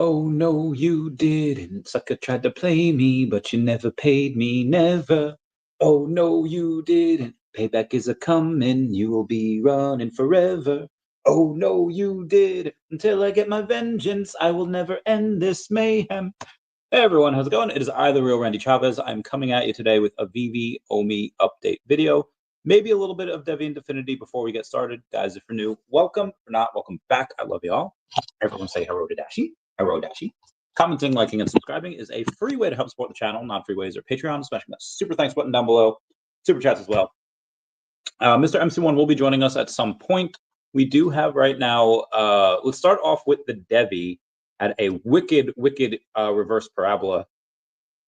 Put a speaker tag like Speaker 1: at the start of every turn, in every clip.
Speaker 1: Oh, no, you didn't. Sucker tried to play me, but you never paid me, never. Oh, no, you didn't. Payback is a-comin', you will be running forever. Oh, no, you didn't. Until I get my vengeance, I will never end this mayhem. Hey everyone, how's it going? It is I, the real Randy Chavez. I'm coming at you today with a VeVe OMI update video. Maybe a little bit of Deie and Definity before we get started. Guys, if you're new, welcome. If you're not, welcome back. I love you all. Everyone say hello to Dashi. Hello, Dashi. Commenting, liking, and subscribing is a free way to help support the channel. Non-free ways are Patreon, smashing that super thanks button down below. Super chats as well. Mr. MC1 will be joining us at some point. We do have right now, let's start off with the Deie at a wicked reverse parabola.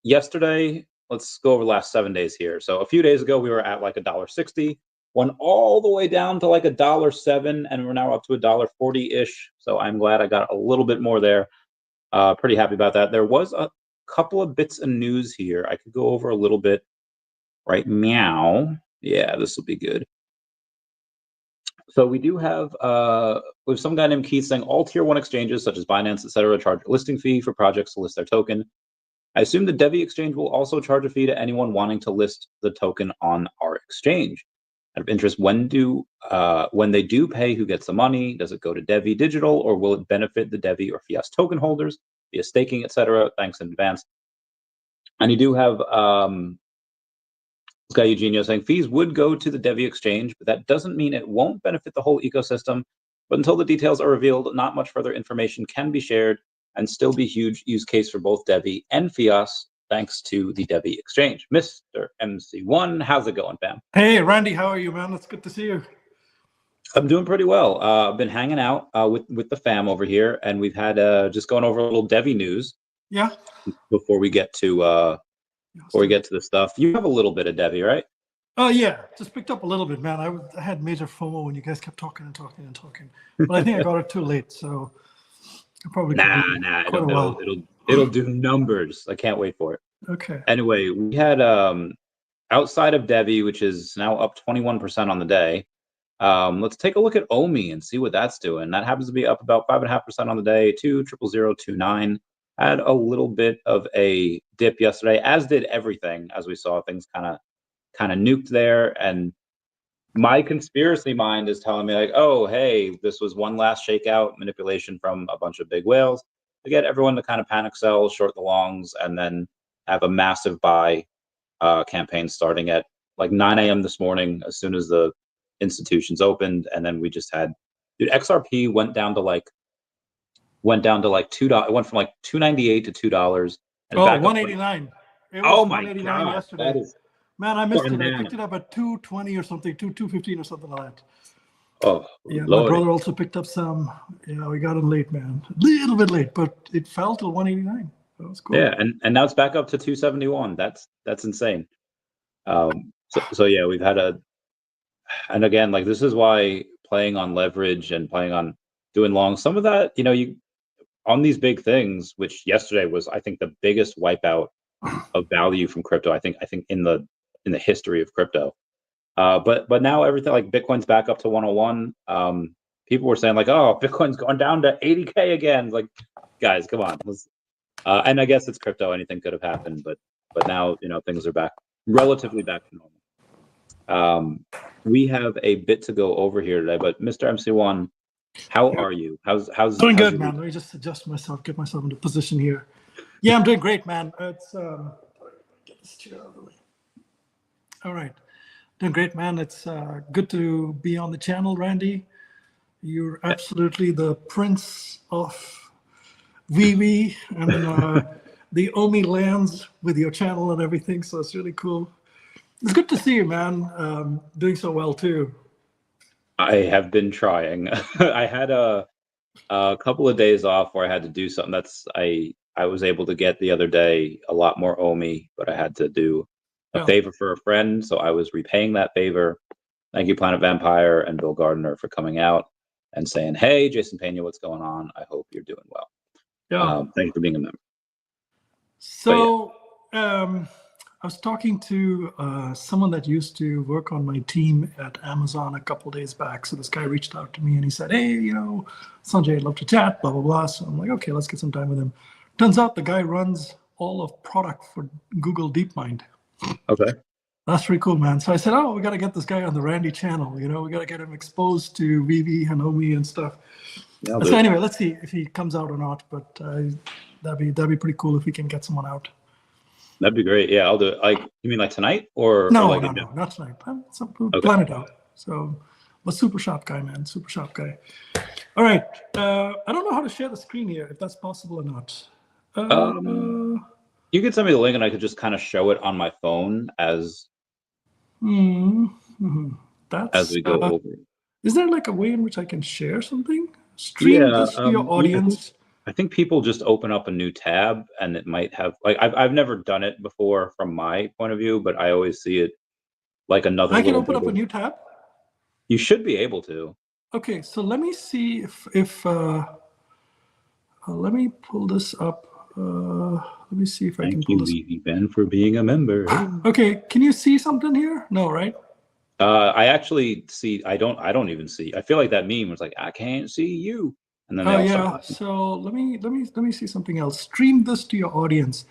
Speaker 1: Yesterday, let's go over the last 7 days here. So a few days ago, we were at like $1.60, went all the way down to like $1.07, and we're now up to $1.40-ish. So I'm glad I got a little bit more there. Pretty happy about that. There was a couple of bits of news here. I could go over a little bit right meow. Yeah, this will be good. So we do have with some guy named Keith saying all tier 1 exchanges such as Binance, etc., charge a listing fee for projects to list their token. I assume the Deie exchange will also charge a fee to anyone wanting to list the token on our exchange. Out of interest, when they do pay, who gets the money? Does it go to Deie Digital, or will it benefit the Deie or Fias token holders via staking, etc.? Thanks in advance. And you do have this guy Eugenio saying fees would go to the Deie exchange, but that doesn't mean it won't benefit the whole ecosystem. But until the details are revealed, not much further information can be shared, and still be huge use case for both Deie and Fias, thanks to the Deie exchange. Mr. MC1, how's it going, fam?
Speaker 2: Hey, Randy, how are you, man? It's good to see you.
Speaker 1: I'm doing pretty well. I've been hanging out with the fam over here, and we've had just going over a little Deie news.
Speaker 2: Yeah.
Speaker 1: Before we get to the stuff, you have a little bit of Deie, right?
Speaker 2: Oh yeah, just picked up a little bit, man. I had major FOMO when you guys kept talking and talking and talking, but I think I got it too late, so I probably
Speaker 1: it'll do numbers. I can't wait for it.
Speaker 2: Okay.
Speaker 1: Anyway, we had outside of Deie, which is now up 21% on the day. Let's take a look at OMI and see what that's doing. That happens to be up about 5.5% on the day, 2000029. Had a little bit of a dip yesterday, as did everything, as we saw things kind of nuked there. And my conspiracy mind is telling me like, oh, hey, this was one last shakeout manipulation from a bunch of big whales to get everyone to kind of panic sell, short the longs, and then have a massive buy campaign starting at like 9 a.m. this morning as soon as the institutions opened. And then we just had, dude, XRP went down to like $2. It went from like $2.98 to $2. And
Speaker 2: oh,
Speaker 1: back
Speaker 2: $1.89.
Speaker 1: It was $1.89
Speaker 2: God, yesterday.
Speaker 1: That is,
Speaker 2: man, I missed it. I picked it up at 2.20 or something, 2.15 or something like that.
Speaker 1: Oh,
Speaker 2: yeah. Lordy. My brother also picked up some. Yeah, we got in late, man. A little bit late, but it fell till 1.89. That was cool.
Speaker 1: Yeah, and now it's back up to 271. That's insane. So yeah, we've had and again, like this is why playing on leverage and playing on doing long, some of that, you on these big things, which yesterday was, I think, the biggest wipeout of value from crypto, I think in the history of crypto. But now everything, like Bitcoin's back up to 101. People were saying like, oh, Bitcoin's going down to 80K again. Like, guys, come on. And I guess it's crypto, anything could have happened, but now, things are relatively back to normal. We have a bit to go over here today, but Mr. MC1, how are you? How's
Speaker 2: doing good, man? Let me just adjust myself, get myself into position here. Yeah, I'm doing great, man. It's get this chair out of the way. All right, doing great, man. It's good to be on the channel, Randy. You're absolutely the prince of VeVe and the OMI lands with your channel and everything. So it's really cool. It's good to see you, man. Doing so well too.
Speaker 1: I have been trying. I had a couple of days off where I had to do something. I was able to get the other day a lot more OMI, but I had to do a favor for a friend, so I was repaying that favor. Thank you, Planet Vampire and Bill Gardner, for coming out and saying, "Hey, Jason Pena, what's going on? I hope you're doing well."
Speaker 2: Yeah.
Speaker 1: Thank you for being a member.
Speaker 2: So, yeah. I was talking to someone that used to work on my team at Amazon a couple days back. So this guy reached out to me and he said, hey, Sanjay, I'd love to chat, blah, blah, blah. So I'm like, okay, let's get some time with him. Turns out the guy runs all of product for Google DeepMind.
Speaker 1: Okay.
Speaker 2: That's pretty cool, man. So I said, we got to get this guy on the Randy channel. We got to get him exposed to VeVe and OMI and stuff. Yeah, so anyway, let's see if he comes out or not. But that'd be pretty cool if we can get someone out.
Speaker 1: That'd be great. Yeah, I'll do it. You mean like tonight or
Speaker 2: no,
Speaker 1: like
Speaker 2: no, not tonight. Plan it out. So, but super sharp guy, man. Super sharp guy. All right. I don't know how to share the screen here, if that's possible or not.
Speaker 1: You could send me the link and I could just kind of show it on my phone as as we go over.
Speaker 2: Is there like a way in which I can share something? Stream this to your audience.
Speaker 1: I think people just open up a new tab and it might have I've never done it before from my point of view, but I always see it like another.
Speaker 2: I can open up a new tab.
Speaker 1: You should be able to.
Speaker 2: Okay, so let me see if let me pull this up. Let me see if I can pull this.
Speaker 1: Thank you, Ben, for being a member.
Speaker 2: Okay, can you see something here? No, right?
Speaker 1: I actually see. I don't even see. I feel like that meme was like, I can't see you. And then
Speaker 2: yeah. So let me see something else. Stream this to your audience.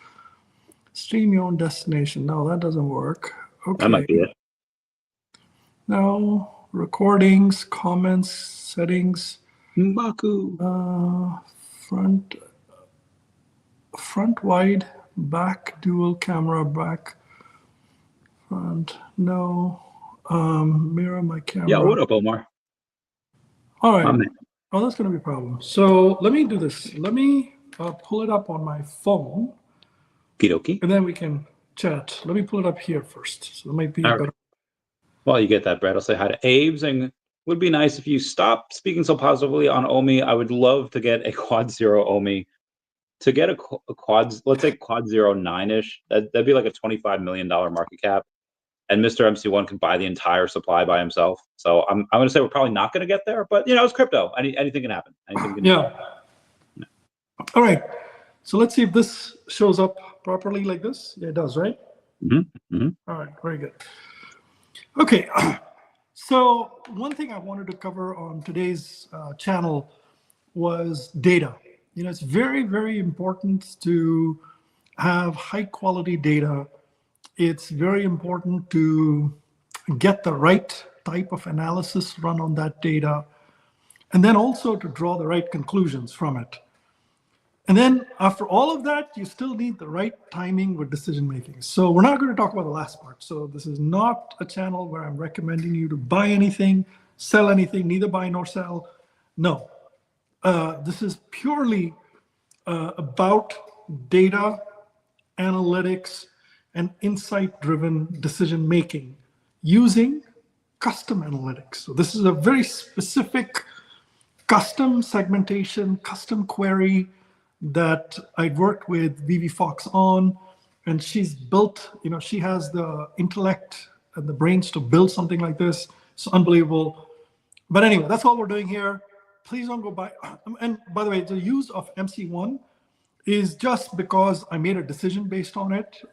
Speaker 2: Stream your own destination. No, that doesn't work. Okay.
Speaker 1: That might be it.
Speaker 2: No, recordings, comments, settings.
Speaker 1: Mbaku.
Speaker 2: Front wide, back dual camera, back front. No. Mirror my camera.
Speaker 1: Yeah, what up, Omar?
Speaker 2: All right. Oh, that's going to be a problem. So let me do this. Let me pull it up on my phone.
Speaker 1: Okie.
Speaker 2: And then we can chat. Let me pull it up here first. So it might be better.
Speaker 1: While you get that, Brad, I'll say hi to Abe's. And would be nice if you stop speaking so positively on OMI. I would love to get a quad zero OMI. To get a quad, let's say quad 09-ish, that'd be like a $25 million market cap. And Mr. MC1 can buy the entire supply by himself. So I'm going to say we're probably not going to get there, but it's crypto. Anything can happen. Anything can happen.
Speaker 2: Yeah. All right. So let's see if this shows up properly like this. Yeah, it does, right?
Speaker 1: Mm-hmm. Mm-hmm.
Speaker 2: All right. Very good. Okay. So one thing I wanted to cover on today's channel was data. It's very, very important to have high quality data. It's very important to get the right type of analysis run on that data, and then also to draw the right conclusions from it. And then after all of that, you still need the right timing with decision making. So we're not going to talk about the last part. So this is not a channel where I'm recommending you to buy anything, sell anything, neither buy nor sell. No, this is purely about data, analytics, and insight-driven decision-making using custom analytics. So this is a very specific custom segmentation, custom query that I'd worked with VeVe Fox on, and she's built, she has the intellect and the brains to build something like this. It's unbelievable. But anyway, that's all we're doing here. Please don't go buy. And by the way, the use of MC1 is just because I made a decision based on it.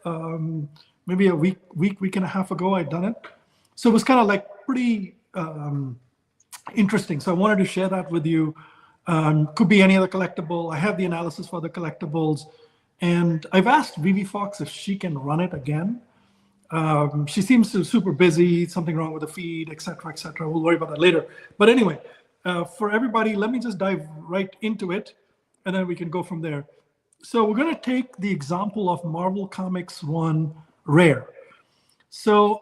Speaker 2: Maybe a week and a half ago, I'd done it. So it was kind of like pretty interesting. So I wanted to share that with you. Could be any other collectible. I have the analysis for the collectibles. And I've asked VeVe Fox if she can run it again. She seems to be super busy, something wrong with the feed, et cetera, et cetera. We'll worry about that later. But anyway, for everybody, let me just dive right into it, and then we can go from there. So we're going to take the example of Marvel Comics 1 Rare. So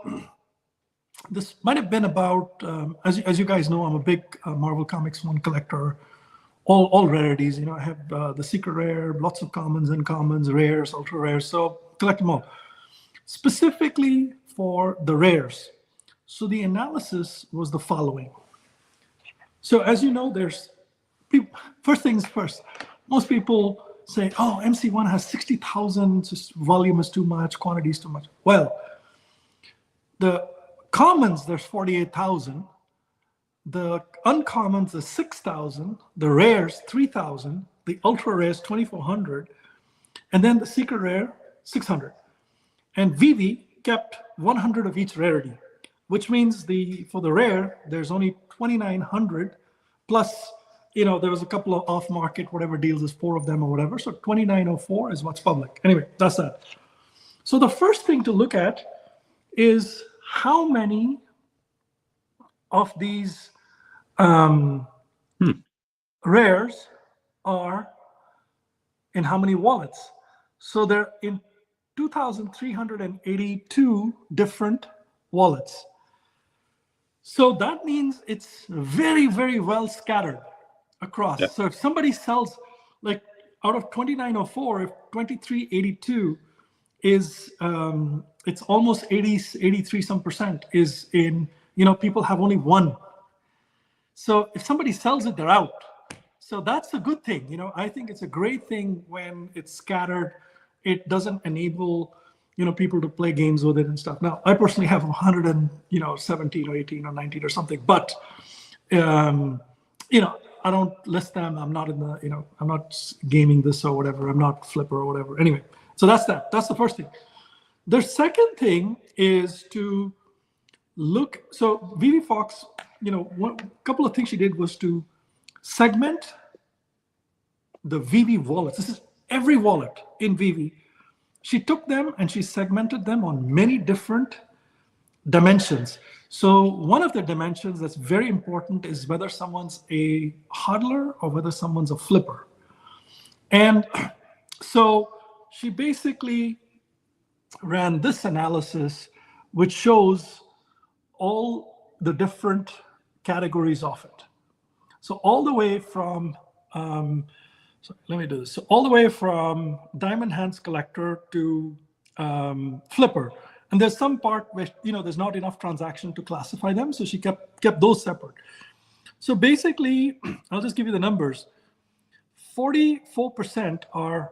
Speaker 2: this might have been about, as you guys know, I'm a big Marvel Comics 1 collector, all rarities. I have the secret rare, lots of commons, uncommons, rares, ultra rares, so collect them all. Specifically for the rares. So the analysis was the following. So as you know, there's people, first things first, most people say, oh, MC1 has 60,000, just volume is too much, quantity is too much. Well, the commons, there's 48,000. The uncommons is 6,000. The rares, 3,000. The ultra rares, 2,400. And then the secret rare, 600. And VeVe kept 100 of each rarity, which means for the rare, there's only 2,900 plus, there was a couple of off-market, whatever deals, is 4 of them or whatever. So 2,904 is what's public. Anyway, that's that. So the first thing to look at is how many of these rares are in how many wallets. So they're in 2,382 different wallets. So that means it's very, very well scattered across.
Speaker 1: Yeah.
Speaker 2: So if somebody sells, like out of 2,904, if 2,382 is, it's almost 83 some percent is in, people have only one. So if somebody sells it, they're out. So that's a good thing. I think it's a great thing when it's scattered. It doesn't enable, people to play games with it and stuff. Now, I personally have 117 or 18 or 19 or something, but, I don't list them. I'm not in the, I'm not gaming this or whatever. I'm not Flipper or whatever. Anyway, so that's that. That's the first thing. The second thing is to look. So VeVe Fox, one couple of things she did was to segment the VeVe wallets. This is every wallet in VeVe. She took them and she segmented them on many different dimensions. So one of the dimensions that's very important is whether someone's a hodler or whether someone's a flipper. And so she basically ran this analysis, which shows all the different categories of it. So all the way from, so let me do this. So all the way from diamond hands collector to flipper. And there's some part where, there's not enough transaction to classify them. So she kept those separate. So basically, I'll just give you the numbers. 44% are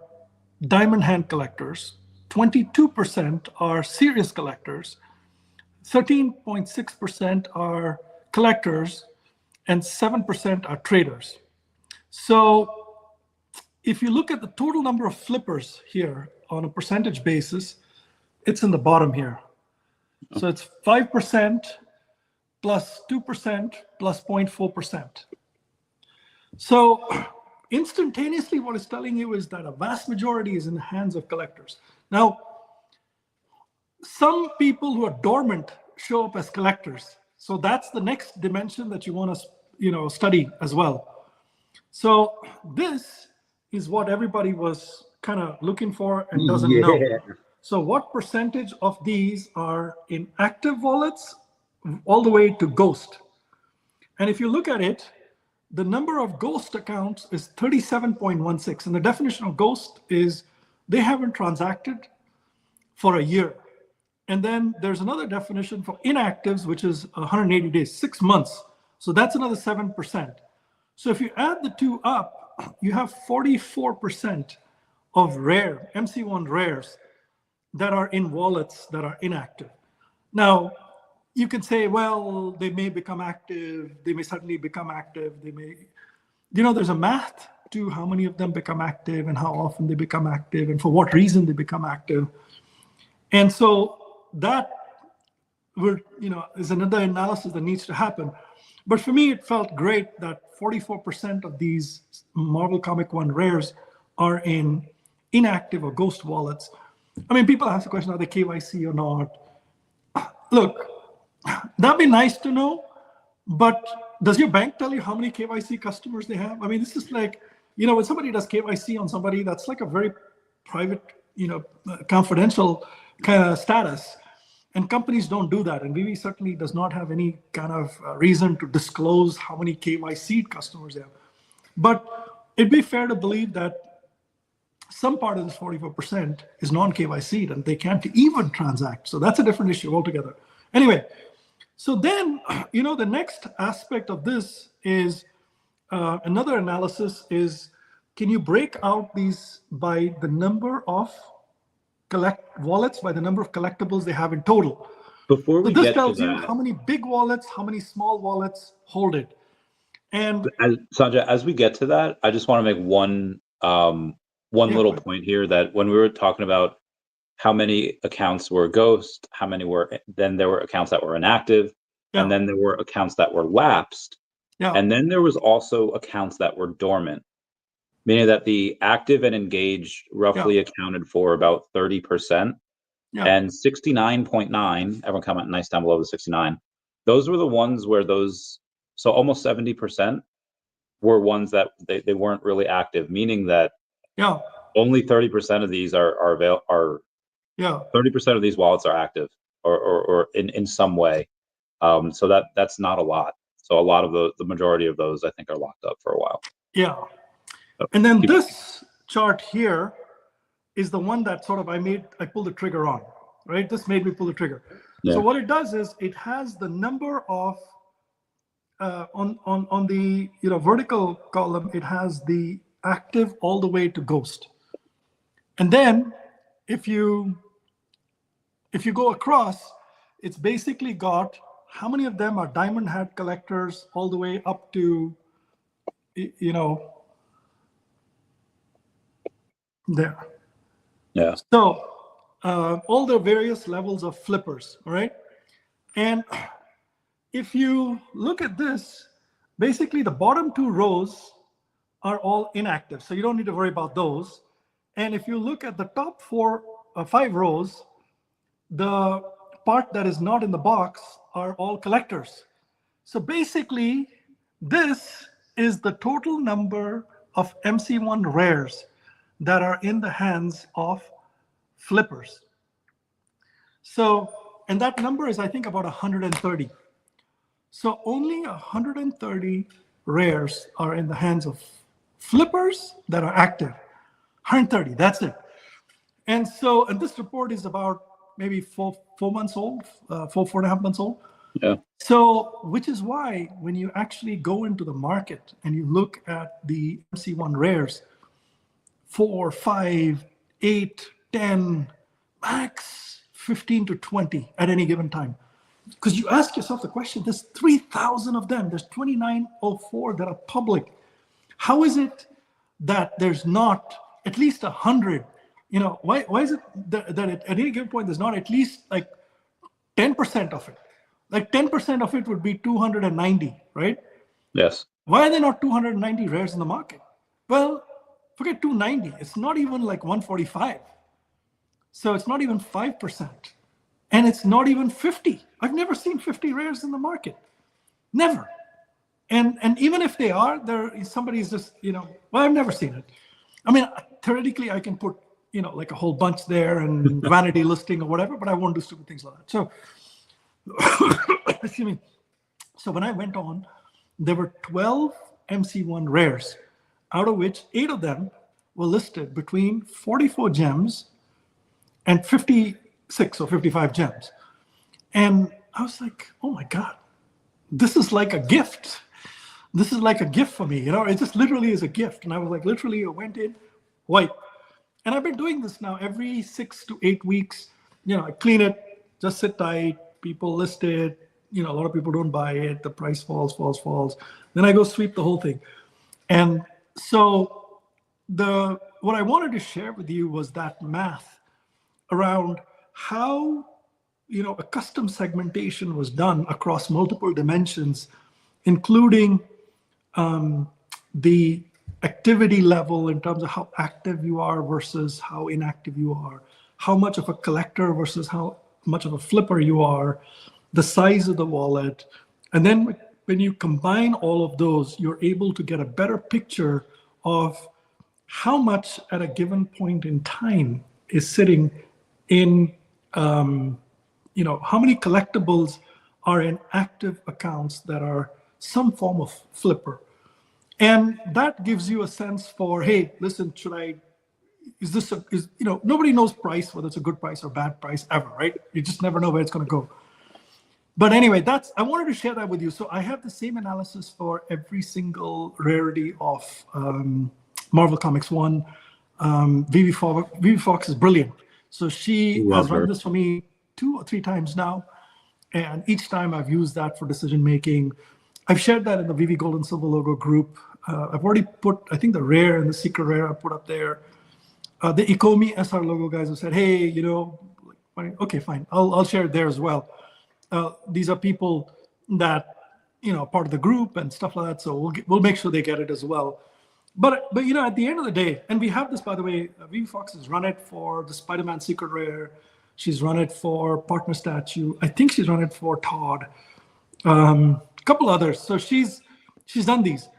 Speaker 2: diamond hand collectors. 22% are serious collectors. 13.6% are collectors. And 7% are traders. So if you look at the total number of flippers here on a percentage basis, it's in the bottom here. So it's 5% plus 2% plus 0.4%. So instantaneously, what it's telling you is that a vast majority is in the hands of collectors. Now, some people who are dormant show up as collectors. So that's the next dimension that you want to, study as well. So this is what everybody was kind of looking for and doesn't know. So what percentage of these are in active wallets all the way to ghost? And if you look at it, the number of ghost accounts is 37.16. And the definition of ghost is they haven't transacted for a year. And then there's another definition for inactives, which is 180 days, 6 months. So that's another 7%. So if you add the two up, you have 44% of rare, MC1 rares, that are in wallets that are inactive. Now, you can say, well, they may become active. They may suddenly become active. They may, there's a math to how many of them become active and how often they become active and for what reason they become active. And so that is another analysis that needs to happen. But for me, it felt great that 44% of these Marvel Comic 1 rares are in inactive or ghost wallets. I mean, people ask the question, are they KYC or not? Look, that'd be nice to know, but does your bank tell you how many KYC customers they have? I mean, this is like, when somebody does KYC on somebody, that's like a very private, confidential kind of status. And companies don't do that. And VeVe certainly does not have any kind of reason to disclose how many KYC customers they have. But it'd be fair to believe that some part of this 44% is non-KYC and they can't even transact. So that's a different issue altogether. Anyway, so then, the next aspect of this is another analysis is, can you break out these by the number of wallets, by the number of collectibles they have in total?
Speaker 1: Before we
Speaker 2: so this
Speaker 1: get
Speaker 2: tells
Speaker 1: to
Speaker 2: you
Speaker 1: that,
Speaker 2: how many big wallets, how many small wallets hold it. And
Speaker 1: Sanjay, as we get to that, I just want to make one little point here, that when we were talking about how many accounts were ghost, how many were, then there were accounts that were inactive, and then there were accounts that were lapsed. And then there was also accounts that were dormant, meaning that the active and engaged roughly accounted for about 30%. And 69.9, everyone comment nice down below the 69. Those were the ones where those, so almost 70% were ones that they weren't really active, meaning that only 30% of these are 30% of these wallets are active or in some way. So that's not a lot. So a lot of the majority of those I think are locked up for a while.
Speaker 2: So and then this chart here is the one that sort of I pulled the trigger on, right? This made me pull the trigger. So what it does is it has the number of on the vertical column, it has the active all the way to ghost. And then if you go across, it's basically got how many of them are diamond hat collectors all the way up to there. So all the various levels of flippers, all right? And if you look at this, basically the bottom two rows are all inactive. So you don't need to worry about those. And if you look at the top 5 rows, the part that is not in the box are all collectors. So basically, this is the total number of MC1 rares that are in the hands of flippers. So, and that number is, I think, about 130. So only 130 rares are in the hands of flippers that are active. 130, that's it. And so, and this report is about maybe four months old, 4.5 months old. So, which is why when you actually go into the market and you look at the MC1 rares, 4, 5, 8, 10, max 15 to 20 at any given time. Because you ask yourself the question, there's 3,000 of them, there's 2904 that are public. How is it that there's not at least 100? Why is it that at any given point there's not at least like 10% of it? Like 10% of it would be 290, right?
Speaker 1: Yes.
Speaker 2: Why are there not 290 rares in the market? Well, forget 290. It's not even like 145. So it's not even 5%. And it's not even 50. I've never seen 50 rares in the market. Never. And even if they are, somebody's just, well, I've never seen it. I mean, theoretically, I can put, like a whole bunch there and vanity listing or whatever, but I won't do stupid things like that. So, excuse me. So when I went on, there were 12 MC1 rares, out of which 8 of them were listed between 44 gems and 56 or 55 gems. And I was like, oh my God, this is like a gift. This is like a gift for me. It just literally is a gift. And I was like, literally, I went in, white. And I've been doing this now every 6 to 8 weeks. I clean it, just sit tight, people list it. A lot of people don't buy it. The price falls. Then I go sweep the whole thing. And so what I wanted to share with you was that math around how, a custom segmentation was done across multiple dimensions, including the activity level in terms of how active you are versus how inactive you are, how much of a collector versus how much of a flipper you are, the size of the wallet. And then when you combine all of those, you're able to get a better picture of how much at a given point in time is sitting in, how many collectibles are in active accounts that are some form of flipper. And that gives you a sense for, hey, listen, nobody knows price, whether it's a good price or bad price ever, right? You just never know where it's going to go. But anyway, I wanted to share that with you. So I have the same analysis for every single rarity of Marvel Comics 1. VeVe Fox is brilliant. So she has run this for me 2 or 3 times now. And each time I've used that for decision making. I've shared that in the VeVe Gold and Silver logo group. I've already put, I think, the rare and the secret rare I put up there. The Ecomi SR logo guys have said, hey, you know, okay, fine, I'll share it there as well. These are people that, you know, part of the group and stuff like that. So we'll make sure they get it as well. But you know, at the end of the day, and we have this, by the way, VeVe Fox has run it for the Spider-Man Secret Rare. She's run it for Partner Statue. I think she's run it for Todd. A couple others. So she's done these.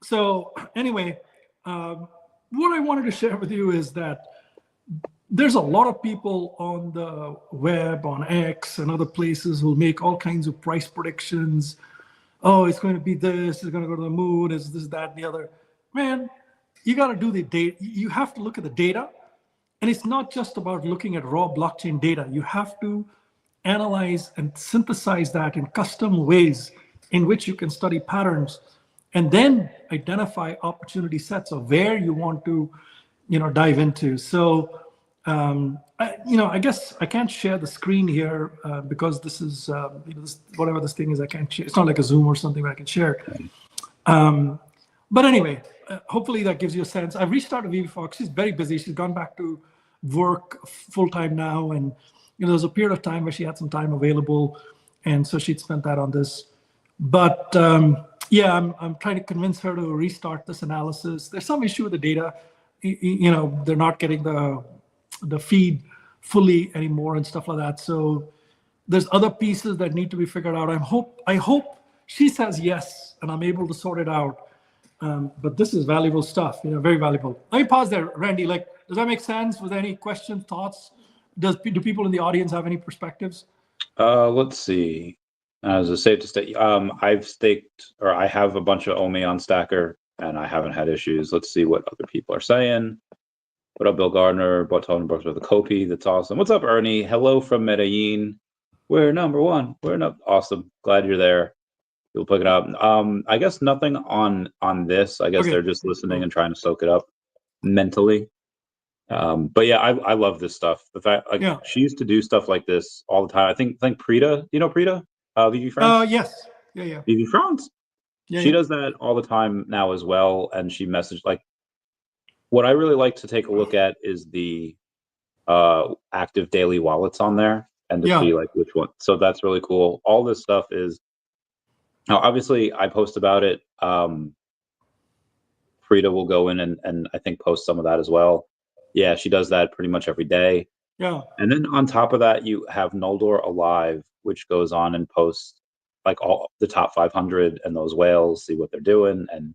Speaker 2: So anyway, what I wanted to share with you is that there's a lot of people on the web, on X and other places who make all kinds of price predictions. Oh, it's going to be this, it's going to go to the moon, is this, that, and the other. Man, you got to do the data. You have to look at the data. And it's not just about looking at raw blockchain data. You have to analyze and synthesize that in custom ways in which you can study patterns and then identify opportunity sets of where you want to, you know, dive into. So, I guess I can't share the screen here because this is, whatever this thing is, I can't share. It's not like a Zoom or something where I can share. But anyway, hopefully that gives you a sense. I've reached out to VeVe Fox. She's very busy. She's gone back to work full-time now. And, you know, there's a period of time where she had some time available. And so she'd spent that on this. But yeah, I'm trying to convince her to restart this analysis. There's some issue with the data. You know, they're not getting the feed fully anymore and stuff like that. So there's other pieces that need to be figured out. I hope she says yes and I'm able to sort it out. But this is valuable stuff, you know, very valuable. Let me pause there, Randy. Like, does that make sense? Was there any questions, thoughts? Do people in the audience have any perspectives?
Speaker 1: Let's see. As a safe to state, I've staked, or I have a bunch of OMI on Stacker, and I haven't had issues. Let's see what other people are saying. What up, Bill Gardner? Tony Brooks with a copy. That's awesome. What's up, Ernie? Hello from Medellin. We're number one. Awesome. Glad you're there. You'll pick it up. I guess nothing on this. I guess okay. They're just listening and trying to soak it up mentally. But yeah, I love this stuff. The fact, like, yeah. She used to do stuff like this all the time. I think Prita, you know Prita? VeVe France?
Speaker 2: Yes. Yeah.
Speaker 1: VeVe France? Yeah, she does that all the time now as well. And she messaged, like, what I really like to take a look at is the active daily wallets on there and to see like which one. So that's really cool. All this stuff is, now, obviously, I post about it. Frida will go in and I think post some of that as well. Yeah, she does that pretty much every day.
Speaker 2: Yeah.
Speaker 1: And then on top of that, you have Noldor Alive, which goes on and posts like all the top 500 and those whales, see what they're doing. And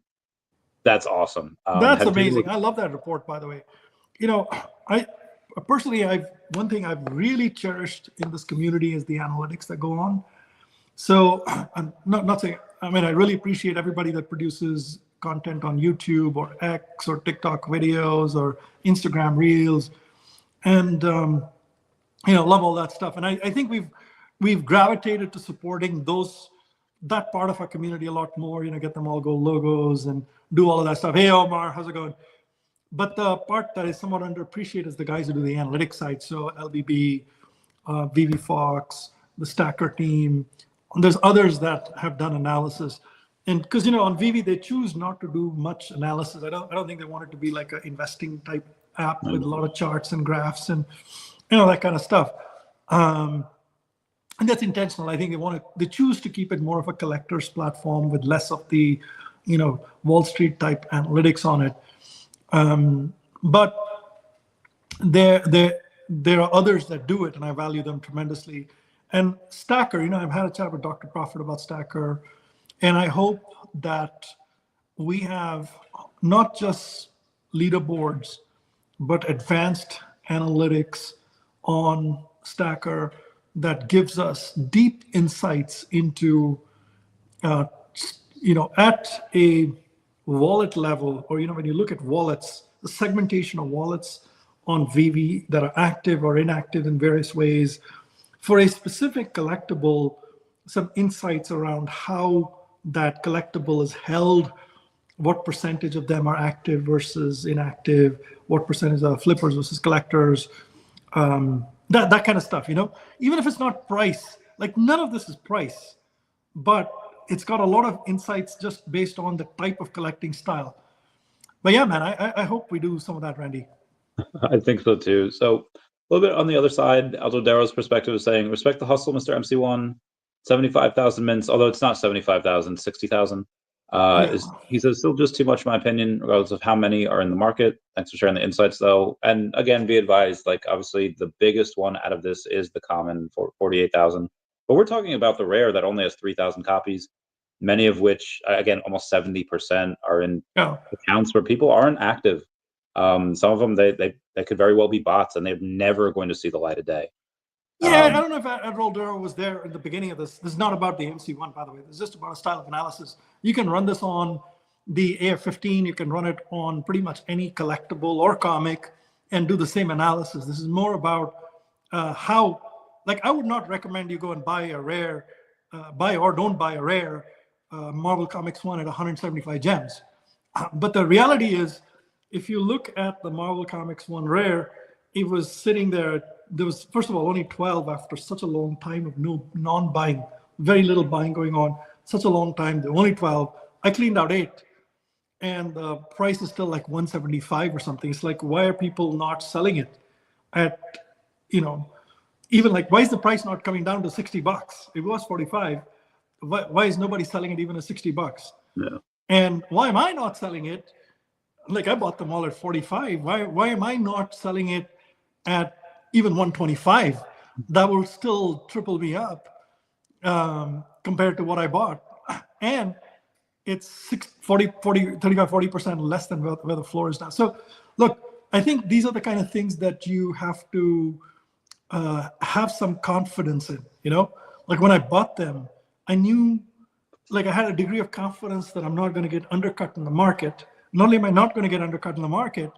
Speaker 1: that's awesome.
Speaker 2: That's amazing. I love that report, by the way. You know, I personally, one thing I've really cherished in this community is the analytics that go on. So I'm not saying, I mean, I really appreciate everybody that produces content on YouTube or X or TikTok videos or Instagram Reels, and you know, love all that stuff. And I think we've gravitated to supporting that part of our community a lot more. You know, get them all go logos and do all of that stuff. Hey, Omar, how's it going? But the part that is somewhat underappreciated is the guys who do the analytics side. So LBB, VeVe Fox, the Stacker team. There's others that have done analysis. And because, you know, on VeVe, they choose not to do much analysis. I don't think they want it to be like an investing type app with a lot of charts and graphs and, you know, that kind of stuff. And that's intentional. I think they choose to keep it more of a collector's platform with less of the, you know, Wall Street type analytics on it. But there are others that do it, and I value them tremendously. And Stacker, you know, I've had a chat with Dr. Prophet about Stacker, and I hope that we have not just leaderboards, but advanced analytics on Stacker that gives us deep insights into, you know, at a wallet level, or, you know, when you look at wallets, the segmentation of wallets on VeVe that are active or inactive in various ways. For a specific collectible, some insights around how that collectible is held, what percentage of them are active versus inactive, what percentage are flippers versus collectors, that kind of stuff, you know? Even if it's not price, like none of this is price, but it's got a lot of insights just based on the type of collecting style. But yeah, man, I hope we do some of that, Randy.
Speaker 1: I think so too. So a little bit on the other side, Aldo Darrow's perspective is saying, respect the hustle, Mr. MC1. 75,000 mints, although it's not 75,000, 60,000. He says still just too much, in my opinion, regardless of how many are in the market. Thanks for sharing the insights, though. And again, be advised, like obviously the biggest one out of this is the common for 48,000. But we're talking about the rare that only has 3,000 copies, many of which, again, almost 70% are in accounts where people aren't active. Some of them, they could very well be bots, and they're never going to see the light of day.
Speaker 2: Yeah, I don't know if Alfred Kahn was there in the beginning of this. This is not about the MC1, by the way. This is just about a style of analysis. You can run this on the AF15. You can run it on pretty much any collectible or comic and do the same analysis. This is more about how, like, I would not recommend you go and buy a rare, buy or don't buy a rare Marvel Comics 1 at 175 gems. But the reality is, if you look at the Marvel Comics 1 rare, it was sitting there. There was, first of all, only 12 after such a long time of non-buying, very little buying going on, such a long time. There were only 12. I cleaned out 8, and the price is still like 175 or something. It's like, why are people not selling it at, even like, why is the price not coming down to $60? It was 45. Why is nobody selling it even at $60?
Speaker 1: Yeah.
Speaker 2: And why am I not selling it? Like, I bought them all at 45. Why am I not selling it at even 125? That will still triple me up compared to what I bought. And it's 35-40% less than where the floor is now. So look, I think these are the kind of things that you have to have some confidence in. Like when I bought them, I knew, like, I had a degree of confidence that I'm not going to get undercut in the market. Not only am I not going to get undercut in the market,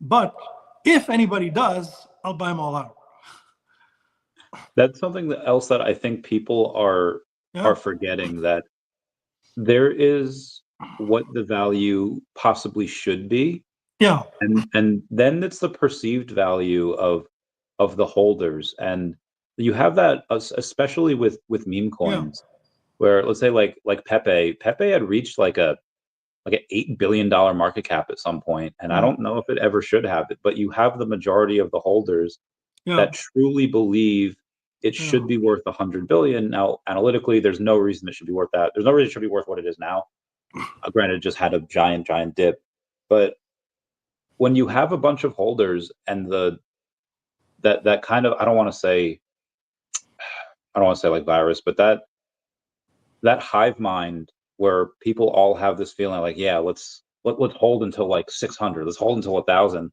Speaker 2: but if anybody does, I'll buy them all out.
Speaker 1: That's something else that I think people are forgetting, that there is what the value possibly should be.
Speaker 2: Yeah.
Speaker 1: And then it's the perceived value of the holders. And you have that especially with meme coins, where let's say like Pepe had reached like an $8 billion market cap at some point, and I don't know if it ever should have it, but you have the majority of the holders that truly believe it should be worth 100 billion. Now, analytically, there's no reason it should be worth that. There's no reason it should be worth what it is now. Granted, it just had a giant dip. But when you have a bunch of holders and that kind of, I don't want to say like virus, but that hive mind where people all have this feeling like, yeah, let's hold until like 600. Let's hold until 1,000.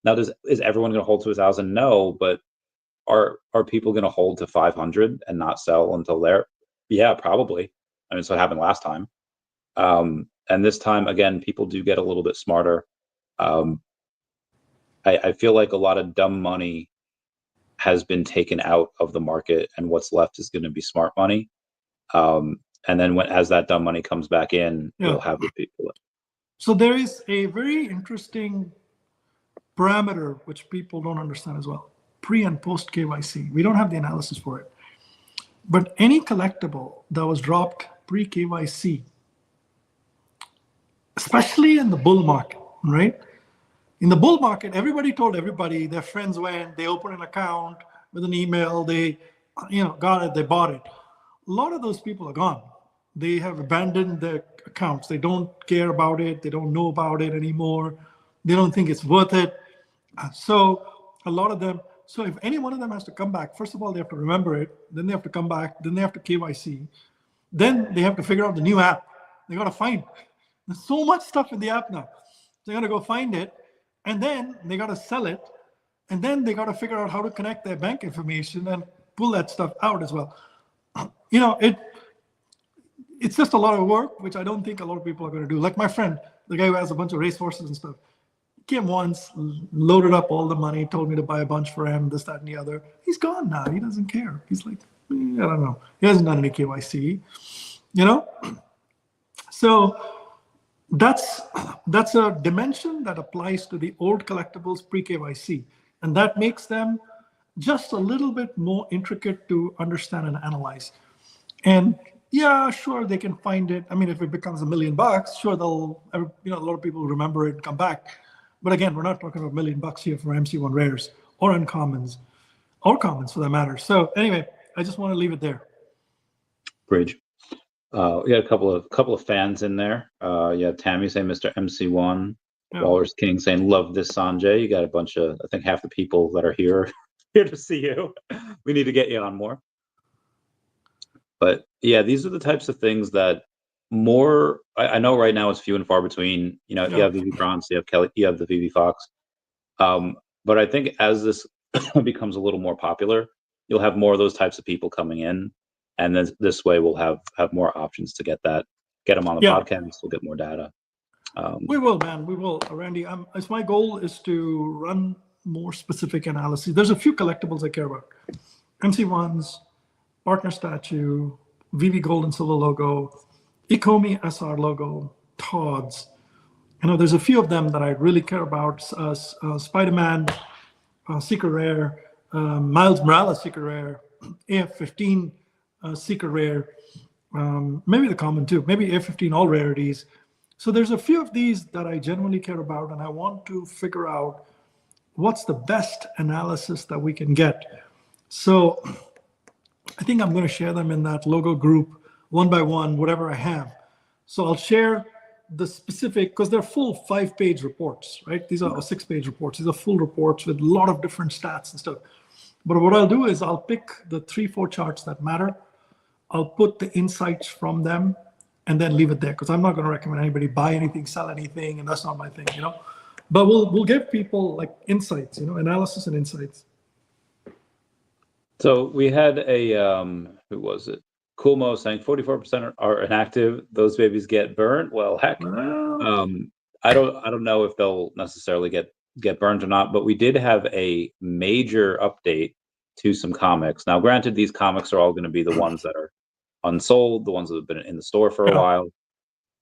Speaker 1: Now, is everyone going to hold to 1,000? No, but are people going to hold to 500 and not sell until there? Yeah, probably. I mean, it's what happened last time. And this time, again, people do get a little bit smarter. I feel like a lot of dumb money has been taken out of the market, and what's left is going to be smart money. And then as that dumb money comes back in, you'll have the people.
Speaker 2: So there is a very interesting parameter which people don't understand as well. Pre and post KYC. We don't have the analysis for it. But any collectible that was dropped pre-KYC, especially in the bull market, right? In the bull market, everybody told everybody, their friends went, they opened an account with an email, they got it, they bought it. A lot of those people are gone. They have abandoned their accounts. They don't care about it. They don't know about it anymore. They don't think it's worth it. So a lot of them, so if any one of them has to come back, first of all, they have to remember it. Then they have to come back. Then they have to KYC. Then they have to figure out the new app. They got to find. There's so much stuff in the app now. They got to go find it. And then they got to sell it. And then they got to figure out how to connect their bank information and pull that stuff out as well. It's just a lot of work, which I don't think a lot of people are going to do. Like my friend, the guy who has a bunch of racehorses and stuff, came once, loaded up all the money, told me to buy a bunch for him, this, that, and the other. He's gone now. He doesn't care. He's like, I don't know. He hasn't done any KYC, So that's a dimension that applies to the old collectibles pre-KYC. And that makes them just a little bit more intricate to understand and analyze. And yeah, sure, they can find it. I mean, if it becomes $1 million, sure, a lot of people remember it and come back. But again, we're not talking about $1 million here for MC1 rares or uncommons or commons for that matter. So anyway, I just want to leave it there.
Speaker 1: Bridge. We got a couple of fans in there. You have Tammy saying Mr. MC1.
Speaker 2: Yeah.
Speaker 1: Walrus King saying love this Sanjay. You got a bunch of, I think half the people that are here to see you. We need to get you on more. But yeah, these are the types of things that more. I know right now it's few and far between. You know, you have VeVe Grants, you have Kelly, you have the VeVe Fox. But I think as this becomes a little more popular, you'll have more of those types of people coming in, and then this way we'll have more options to get them on the podcast. We'll get more data.
Speaker 2: We will, man. We will, Randy. It's my goal is to run more specific analysis. There's a few collectibles I care about: MC1s, partner statue, VeVe Gold and Silver logo, Ecomi SR logo, Todd's. You know, there's a few of them that I really care about. Spider-Man, Secret Rare, Miles Morales Secret Rare, AF-15 Secret Rare, maybe the common too, maybe AF-15 all rarities. So there's a few of these that I genuinely care about, and I want to figure out what's the best analysis that we can get. So I think I'm going to share them in that logo group one by one, whatever I have. So I'll share the specific, because they're full 5-page reports, right? These are 6-page reports. These are full reports with a lot of different stats and stuff. But what I'll do is I'll pick the 3-4 charts that matter. I'll put the insights from them and then leave it there, because I'm not going to recommend anybody buy anything, sell anything, and that's not my thing, you know. But we'll give people like insights, you know, analysis and insights.
Speaker 1: So we had a who was it? Coolmo saying 44% are inactive. Those babies get burnt. Well, heck, I don't know if they'll necessarily get burned or not. But we did have a major update to some comics. Now, granted, these comics are all going to be the ones that are unsold, the ones that have been in the store for a while,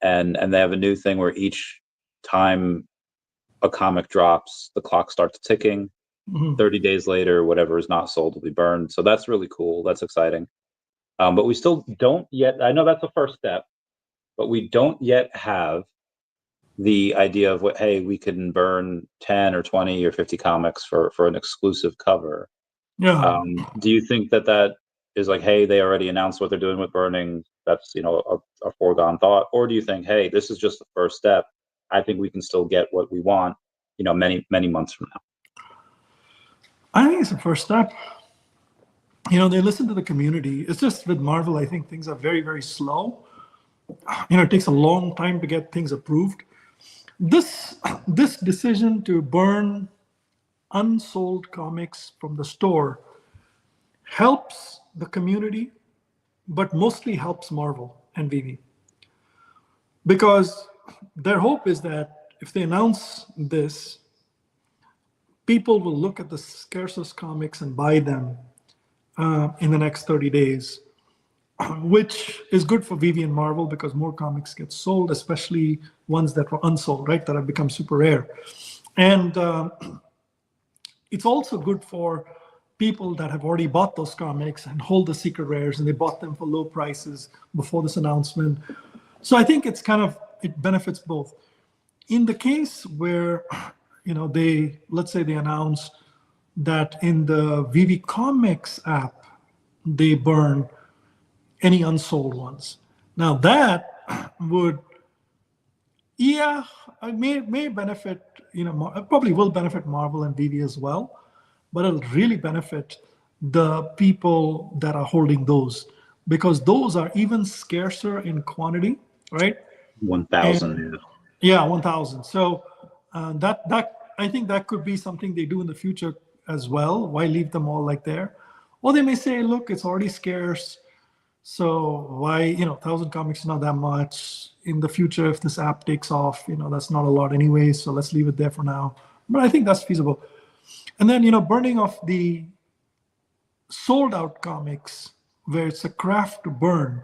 Speaker 1: and they have a new thing where each time a comic drops, the clock starts ticking. 30 days later, whatever is not sold will be burned. So that's really cool. That's exciting. But we still don't yet, I know that's the first step, but we don't yet have the idea of what, hey, we can burn 10 or 20 or 50 comics for an exclusive cover. Do you think that is like, hey, they already announced what they're doing with burning, that's, you know, a foregone thought? Or do you think, hey, this is just the first step, I think we can still get what we want, you know, many months from now?
Speaker 2: I think it's the first step. You know, they listen to the community. It's just with Marvel, I think things are very, very slow. You know, it takes a long time to get things approved. This decision to burn unsold comics from the store helps the community, but mostly helps Marvel and VeVe. Because their hope is that if they announce this, people will look at the scarcest comics and buy them in the next 30 days, which is good for VeVe and Marvel because more comics get sold, especially ones that were unsold, right, that have become super rare. And it's also good for people that have already bought those comics and hold the secret rares, and they bought them for low prices before this announcement. So I think it's kind of, it benefits both. In the case where, you know, let's say they announce that in the VeVe Comics app, they burn any unsold ones. Now that would, it may benefit, you know, it probably will benefit Marvel and VeVe as well, but it'll really benefit the people that are holding those, because those are even scarcer in quantity, right?
Speaker 1: 1,000.
Speaker 2: Yeah, 1,000. So that I think that could be something they do in the future as well. Why leave them all like there? Or they may say, look, it's already scarce, so why, you know, 1,000 comics is not that much. In the future, if this app takes off, you know, that's not a lot anyway, so let's leave it there for now. But I think that's feasible. And then, you know, burning of the sold out comics where it's a craft to burn,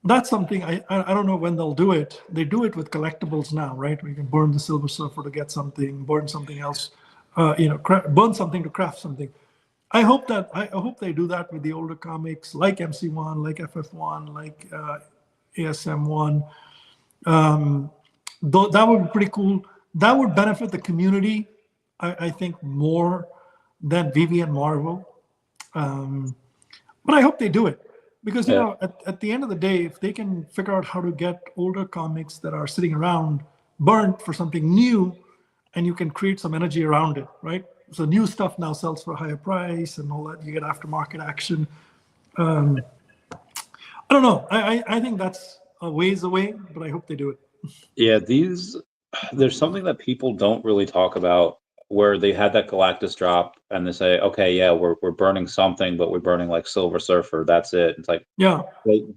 Speaker 2: that's something I don't know when they'll do it. They do it with collectibles now, right? We can burn the Silver Surfer to get something, burn something else, you know, burn something to craft something. I hope they do that with the older comics like MC1, like FF1, like ASM1. Though that would be pretty cool. that would benefit the community, I think, more than VeVe and Marvel. But I hope they do it, because you know, at the end of the day, if they can figure out how to get older comics that are sitting around burnt for something new, and you can create some energy around it, right? So new stuff now sells for a higher price and all that. You get aftermarket action. I don't know. I think that's a ways away, but I hope they do it.
Speaker 1: Yeah, there's something that people don't really talk about, where they had that Galactus drop and they say, okay, yeah, we're burning something, but we're burning like Silver Surfer. That's it. It's like,
Speaker 2: Yeah.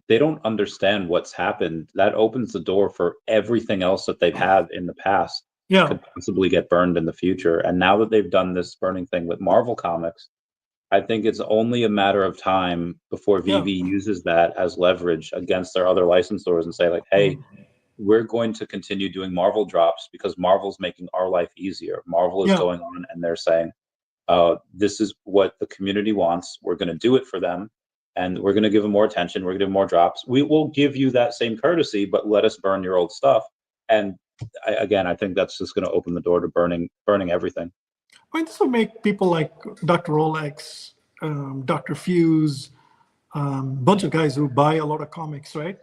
Speaker 1: They don't understand what's happened. That opens the door for everything else that they've had in the past.
Speaker 2: Yeah.
Speaker 1: Could possibly get burned in the future. And now that they've done this burning thing with Marvel Comics, I think it's only a matter of time before VeVe uses that as leverage against their other licensors and say, like, hey, we're going to continue doing Marvel drops because Marvel's making our life easier. Marvel is going on and they're saying, this is what the community wants. We're going to do it for them, and we're going to give them more attention. We're going to give them more drops. We will give you that same courtesy, but let us burn your old stuff. And I think that's just going to open the door to burning everything.
Speaker 2: I mean, this will make people like Dr. Rolex, Dr. Fuse, bunch of guys who buy a lot of comics, right?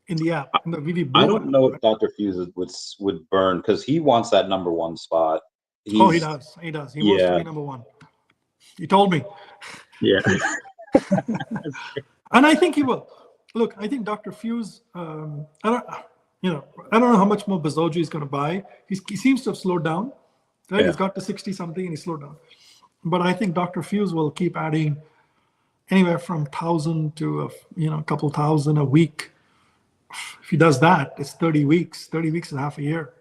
Speaker 2: In the app, in the VeVe
Speaker 1: I don't know if Dr. Fuse would burn, because he wants that #1 spot.
Speaker 2: He does. He does. He wants to be #1. He told me.
Speaker 1: Yeah.
Speaker 2: And I think he will. Look, I think Dr. Fuse, I don't know how much more Bazoji is going to buy. He seems to have slowed down. Right? He's got to 60 something and he slowed down. But I think Dr. Fuse will keep adding anywhere from 1,000 to a couple thousand a week. If he does that, it's 30 weeks. 30 weeks is half a year,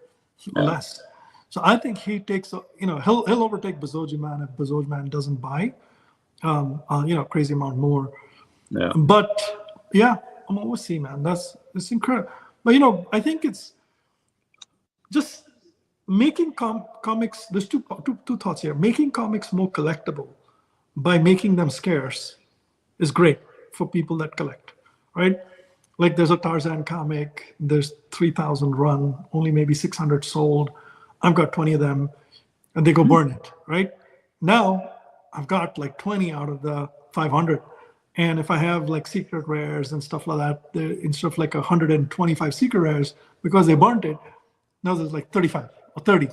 Speaker 2: less. So I think he takes, he'll overtake Bazoji Man if Bazoji Man doesn't buy, crazy amount more.
Speaker 1: Yeah.
Speaker 2: But we'll see, man. It's incredible. But I think it's just making comics. There's two thoughts here. Making comics more collectible by making them scarce is great for people that collect, right? Like there's a Tarzan comic, there's 3,000 run, only maybe 600 sold. I've got 20 of them, and they go burn it, right? Now I've got like 20 out of the 500. And if I have like secret rares and stuff like that, instead of like 125 secret rares, because they burnt it, now there's like 35 or 30.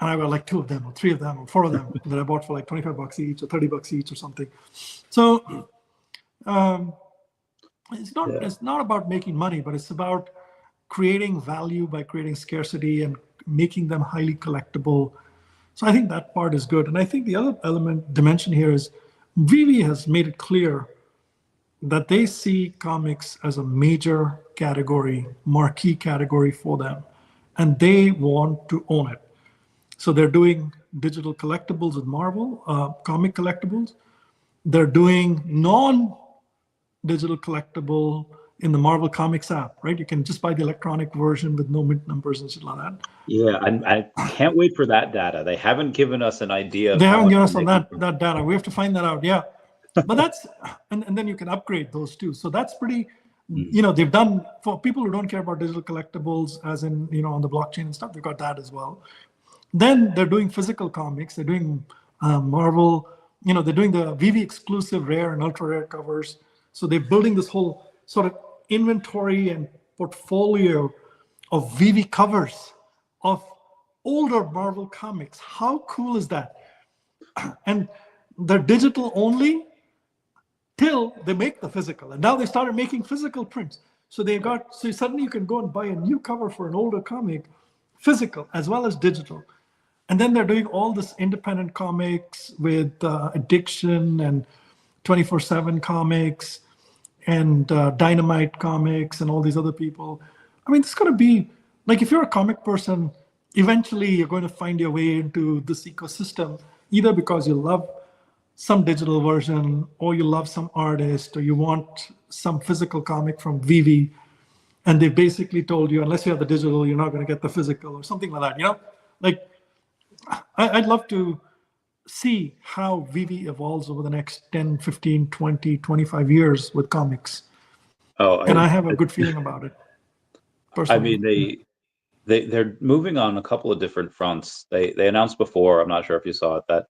Speaker 2: And I got like 2 of them or 3 of them or 4 of them that I bought for like $25 each or $30 each or something. So it's not about making money, but it's about creating value by creating scarcity and making them highly collectible. So I think that part is good. And I think the other dimension here is VeVe has made it clear that they see comics as a major category, marquee category for them, and they want to own it. So they're doing digital collectibles with Marvel, comic collectibles. They're doing non-digital collectible in the Marvel Comics app, right? You can just buy the electronic version with no mint numbers and shit like that.
Speaker 1: Yeah, I can't wait for that data. They haven't given us an idea.
Speaker 2: They haven't given us on that data. We have to find that out. Yeah, but that's and then you can upgrade those too. So that's pretty. They've done for people who don't care about digital collectibles, as in on the blockchain and stuff. They've got that as well. Then they're doing physical comics. They're doing Marvel. They're doing the VeVe exclusive rare and ultra rare covers. So they're building this whole sort of inventory and portfolio of VeVe covers of older Marvel comics. How cool is that? And they're digital only till they make the physical. And now they started making physical prints. So suddenly you can go and buy a new cover for an older comic, physical as well as digital. And then they're doing all this independent comics with Addiction and 24/7 comics and Dynamite Comics and all these other people. I mean, it's going to be like, if you're a comic person, eventually you're going to find your way into this ecosystem, either because you love some digital version, or you love some artist, or you want some physical comic from VeVe, and they basically told you, unless you have the digital, you're not going to get the physical, or something like that. Like I'd love to see how VeVe evolves over the next 10, 15, 20, 25 years with comics. And I have a good feeling about it, personally.
Speaker 1: I mean, they're moving on a couple of different fronts. They announced before, I'm not sure if you saw it, that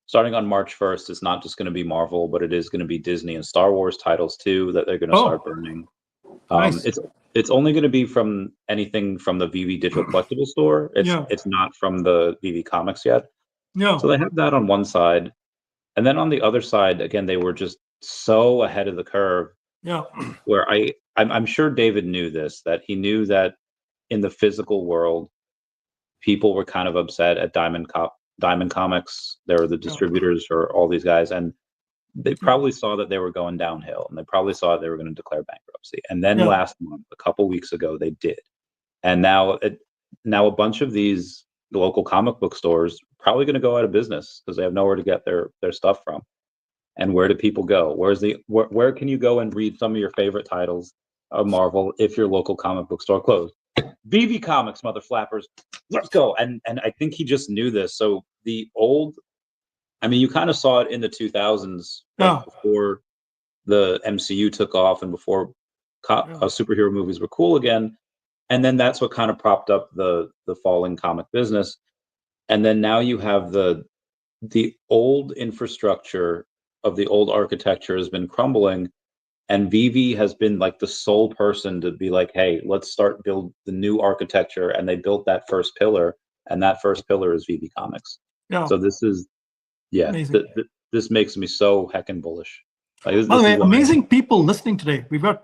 Speaker 1: starting on March 1st, it's not just going to be Marvel, but it is going to be Disney and Star Wars titles too that they're going to start burning.
Speaker 2: Nice.
Speaker 1: It's only going to be from anything from the VeVe Digital Collectible Store. It's not from the VeVe Comics yet.
Speaker 2: Yeah.
Speaker 1: So they have that on one side, and then on the other side, again, they were just so ahead of the curve.
Speaker 2: Yeah.
Speaker 1: Where I'm sure David knew this, that he knew that in the physical world, people were kind of upset at Diamond Comics. They were the distributors for all these guys, and they probably saw that they were going downhill, and they probably saw that they were going to declare bankruptcy. And then last month, a couple weeks ago, they did. And now a bunch of these local comic book stores probably going to go out of business because they have nowhere to get their stuff from. And where do people go? Where can you go and read some of your favorite titles of Marvel if your local comic book store closed? VeVe Comics, mother flappers, let's go. And I think he just knew this. So the old, I mean, you kind of saw it in the 2000s, like before the MCU took off and before superhero movies were cool again. And then that's what kind of propped up the falling comic business. And then now you have the old infrastructure of the old architecture has been crumbling, and VeVe has been like the sole person to be like, hey, let's start build the new architecture. And they built that first pillar, and that first pillar is VeVe Comics. So this is, this makes me so heckin' bullish.
Speaker 2: By the way, amazing people listening today. We've got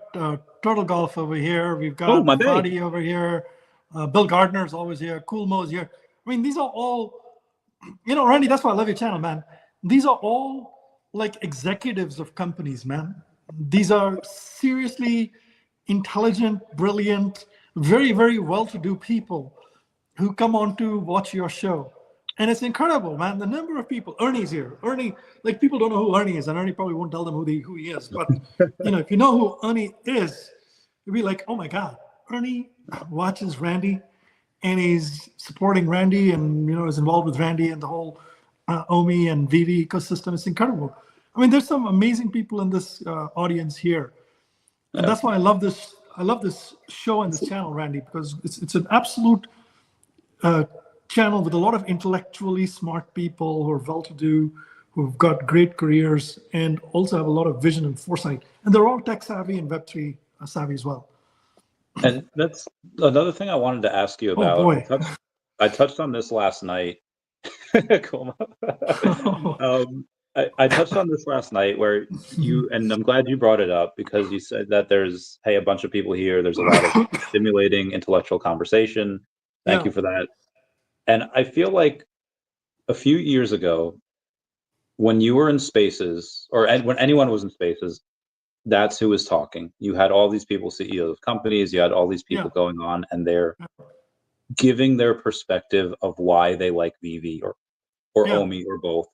Speaker 2: Turtle Golf over here. We've got Fadi over here. Bill Gardner's always here. Cool Mo's here. I mean, these are all, Randy, that's why I love your channel, man. These are all like executives of companies, man. These are seriously intelligent, brilliant, very, very well-to-do people who come on to watch your show. And it's incredible, man. The number of people. Ernie's here. Ernie, like, people don't know who Ernie is, and Ernie probably won't tell them who he is. But if you know who Ernie is, you'll be like, oh my God, Ernie watches Randy, and he's supporting Randy, and is involved with Randy and the whole OMI and VeVe ecosystem. It's incredible. I mean, there's some amazing people in this audience here, and that's why I love this. I love this show and this channel, Randy, because it's an absolute channel with a lot of intellectually smart people who are well-to-do, who've got great careers, and also have a lot of vision and foresight. And they're all tech savvy and Web3 savvy as well.
Speaker 1: And that's another thing I wanted to ask you about.
Speaker 2: Oh boy.
Speaker 1: I touched on this last night. Cool. I touched on this last night where you, and I'm glad you brought it up, because you said that there's, hey, a bunch of people here. There's a lot of stimulating intellectual conversation. Thank you for that. And I feel like a few years ago, when you were in spaces, or when anyone was in spaces, that's who was talking. You had all these people, CEOs of companies, you had all these people going on, and they're giving their perspective of why they like VeVe or OMI or both.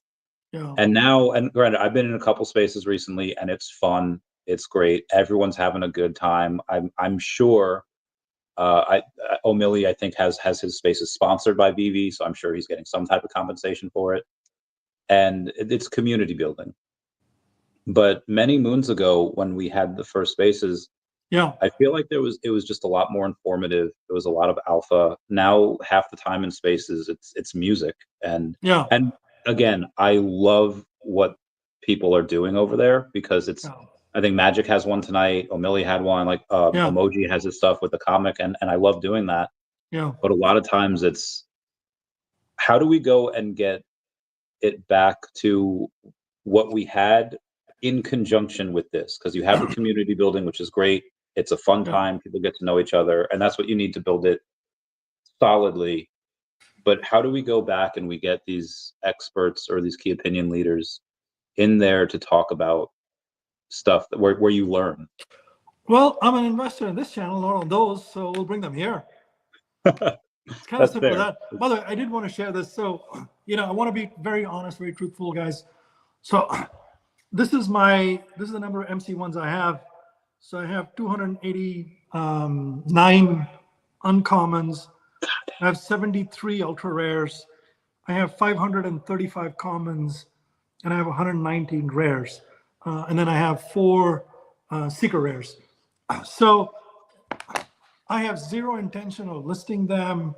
Speaker 1: And now, and granted, I've been in a couple spaces recently, and it's fun. It's great. Everyone's having a good time. I'm sure O'Malley, I think, has his spaces sponsored by VeVe, so I'm sure he's getting some type of compensation for it. And it's community building. But many moons ago, when we had the first spaces, I feel like it was just a lot more informative. There was a lot of alpha. Now half the time in spaces, it's music. And again, I love what people are doing over there, because it's I think Magic has one tonight. O'Malley had one. Like Emoji has his stuff with the comic, and I love doing that. But a lot of times it's, how do we go and get it back to what we had in conjunction with this? Because you have the community building, which is great. It's a fun time. People get to know each other, and that's what you need to build it solidly. But how do we go back and we get these experts or these key opinion leaders in there to talk about stuff where you learn?
Speaker 2: Well, I'm an investor in this channel, not on those, so we'll bring them here. It's kind of simple as that. By the way, I did want to share this. So, I want to be very honest, very truthful, guys. So this is the number of MC1s I have. So I have 289 uncommons. I have 73 ultra rares. I have 535 commons, and I have 119 rares. And then I have 4 secret rares. So I have zero intention of listing them,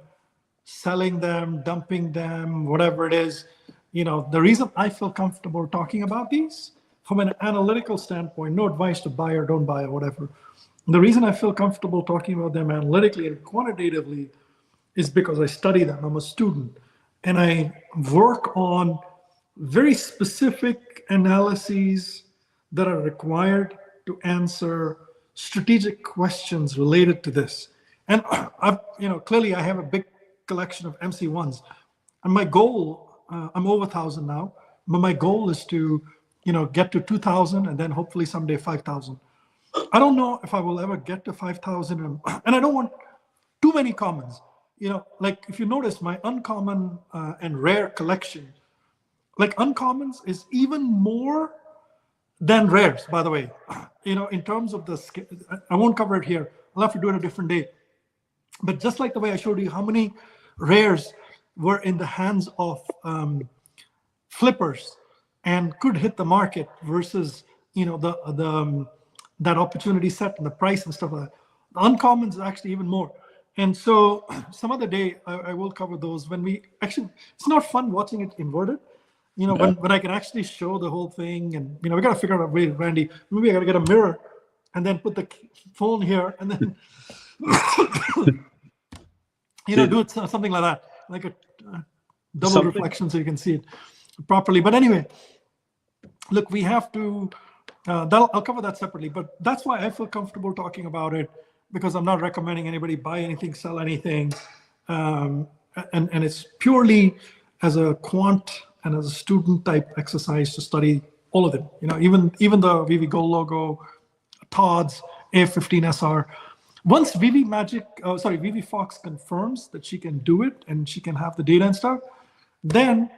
Speaker 2: selling them, dumping them, whatever it is. The reason I feel comfortable talking about these from an analytical standpoint, no advice to buy or don't buy or whatever. The reason I feel comfortable talking about them analytically and quantitatively is because I study them. I'm a student and I work on very specific analyses that are required to answer strategic questions related to this. And clearly I have a big collection of MC1s. And my goal, I'm over 1,000 now, but my goal is to, get to 2,000 and then hopefully someday 5,000. I don't know if I will ever get to 5,000, and I don't want too many commons. Like if you notice my uncommon and rare collection, like uncommons is even more than rares, by the way. In terms of I won't cover it here. I'll have to do it a different day. But just like the way I showed you how many rares were in the hands of flippers and could hit the market versus that opportunity set and the price and stuff like that. The uncommons is actually even more. And so some other day I will cover those when we actually, it's not fun watching it inverted. When I can actually show the whole thing, and we got to figure out a way, Randy. Maybe I got to get a mirror and then put the phone here and then do it something like that, like a double reflection so you can see it properly. But anyway, look, we have to. I'll cover that separately, but that's why I feel comfortable talking about it, because I'm not recommending anybody buy anything, sell anything, and it's purely as a quant and as a student type exercise to study all of them. Even the VeVe Gold logo, Todd's A15SR. Once VeVe Fox confirms that she can do it and she can have the data and stuff, then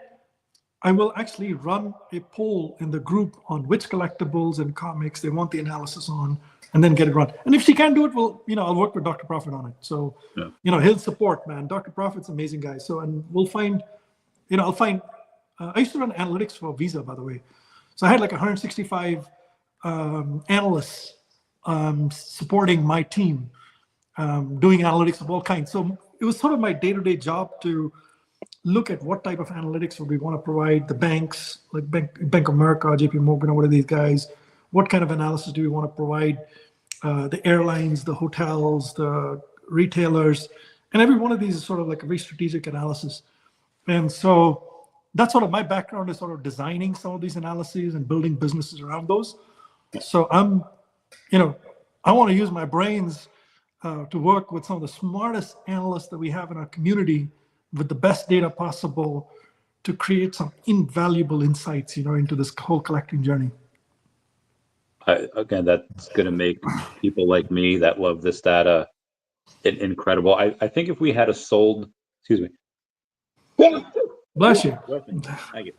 Speaker 2: I will actually run a poll in the group on which collectibles and comics they want the analysis on, and then get it run. And if she can't do it, I'll work with Dr. Profit on it. So, he'll support, man. Dr. Profit's an amazing guy. So, and we'll find, I'll find, I used to run analytics for Visa, by the way. So I had like 165 analysts supporting my team, doing analytics of all kinds. So it was sort of my day-to-day job to look at what type of analytics would we want to provide the banks, like Bank of America, JP Morgan, or what are these guys? What kind of analysis do we want to provide the airlines, the hotels, the retailers? And every one of these is sort of like a very strategic analysis. And so that's sort of my background, is sort of designing some of these analyses and building businesses around those. So I want to use my brains to work with some of the smartest analysts that we have in our community with the best data possible to create some invaluable insights, into this whole collecting journey.
Speaker 1: Again, that's going to make people like me that love this data incredible. I think if we had a sold, excuse me.
Speaker 2: Bless you.
Speaker 1: Thank you.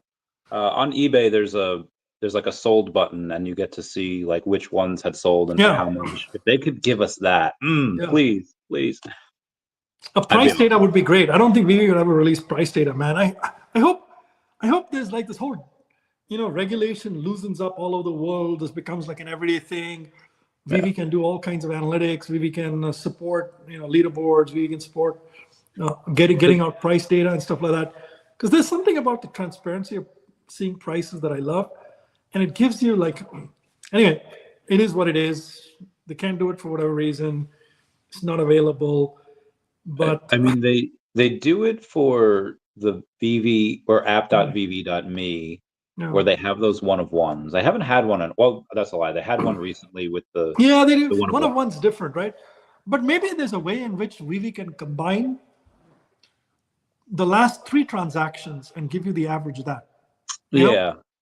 Speaker 1: On eBay, there's like a sold button, and you get to see like which ones had sold and for how much. If they could give us that, please.
Speaker 2: A price data would be great. I don't think VeVe would ever release price data, man. I hope there's like this whole, regulation loosens up all over the world. This becomes like an everyday thing. VeVe can do all kinds of analytics. VeVe can support, leaderboards. VeVe can support getting out price data and stuff like that. Because there's something about the transparency of seeing prices that I love, and it gives you anyway, it is what it is. They can't do it for whatever reason. It's not available. But
Speaker 1: I mean, they do it for the VeVe or app.veve.me, where they have those one-of-ones. I haven't had one that's a lie. They had one recently with the
Speaker 2: they do. One-of-one's different, right? But maybe there's a way in which VeVe can combine the last 3 transactions and give you the average of that.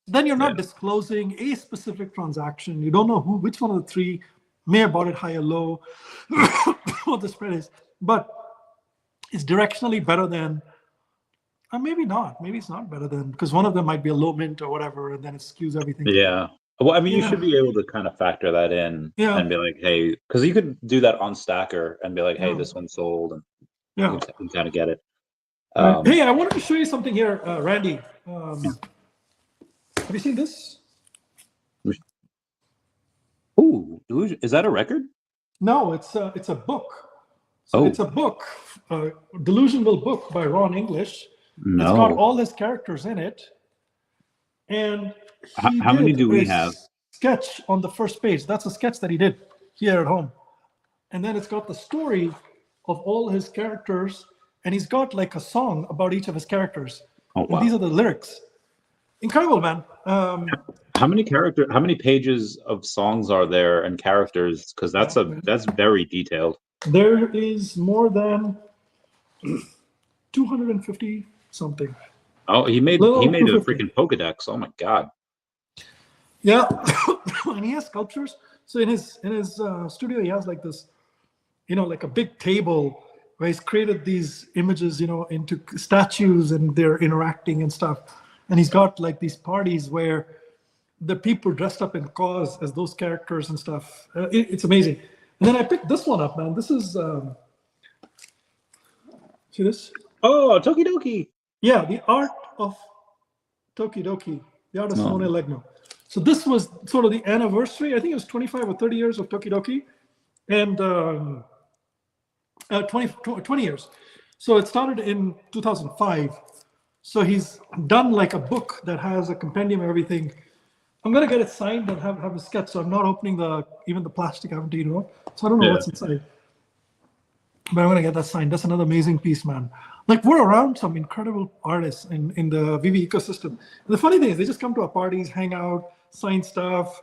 Speaker 2: Then you're not disclosing a specific transaction. You don't know which one of the 3 may have bought it high or low, what the spread is. But it's directionally better than, or maybe not. Maybe it's not better than, because one of them might be a low mint or whatever, and then it skews everything.
Speaker 1: Yeah. Well, I mean, you should be able to kind of factor that in and be like, hey, because you could do that on Stacker and be like, hey, this one sold, and you can kind of get it.
Speaker 2: Hey, I wanted to show you something here, Randy. Have you seen this?
Speaker 1: Ooh, is that a record?
Speaker 2: No, it's a book. So
Speaker 1: Oh.
Speaker 2: it's a book, a delusional book by Ron English.
Speaker 1: No.
Speaker 2: It's got all his characters in it. And he
Speaker 1: how many
Speaker 2: did
Speaker 1: do we
Speaker 2: a
Speaker 1: have?
Speaker 2: sketch on the first page. That's a sketch that he did here at home. And then it's got the story of all his characters. And he's got like a song about each of his characters.
Speaker 1: Oh, wow.
Speaker 2: And these are the lyrics. Incredible, man.
Speaker 1: How many pages of songs are there and characters? Because that's very detailed.
Speaker 2: There is more than 250 something.
Speaker 1: Oh, he made a
Speaker 2: 250.
Speaker 1: freaking Pokedex. Oh my God.
Speaker 2: Yeah, and he has sculptures. So in his studio, he has like this, like a big table where he's created these images, into statues, and they're interacting and stuff. And he's got like these parties where the people dressed up in cause as those characters and stuff. It's amazing. And then I picked this one up, man. This is, see this?
Speaker 1: Oh, Tokidoki.
Speaker 2: Yeah, the art of Tokidoki, the art of Simone Legno. So this was sort of the anniversary. I think it was 25 or 30 years of Tokidoki, and 20 years. So it started in 2005. So he's done like a book that has a compendium of everything. I'm gonna get it signed and have a sketch. So I'm not opening even the plastic. I haven't eaten it. So I don't know what's inside. But I'm gonna get that signed. That's another amazing piece, man. Like, we're around some incredible artists in the VeVe ecosystem. And the funny thing is, they just come to our parties, hang out, sign stuff.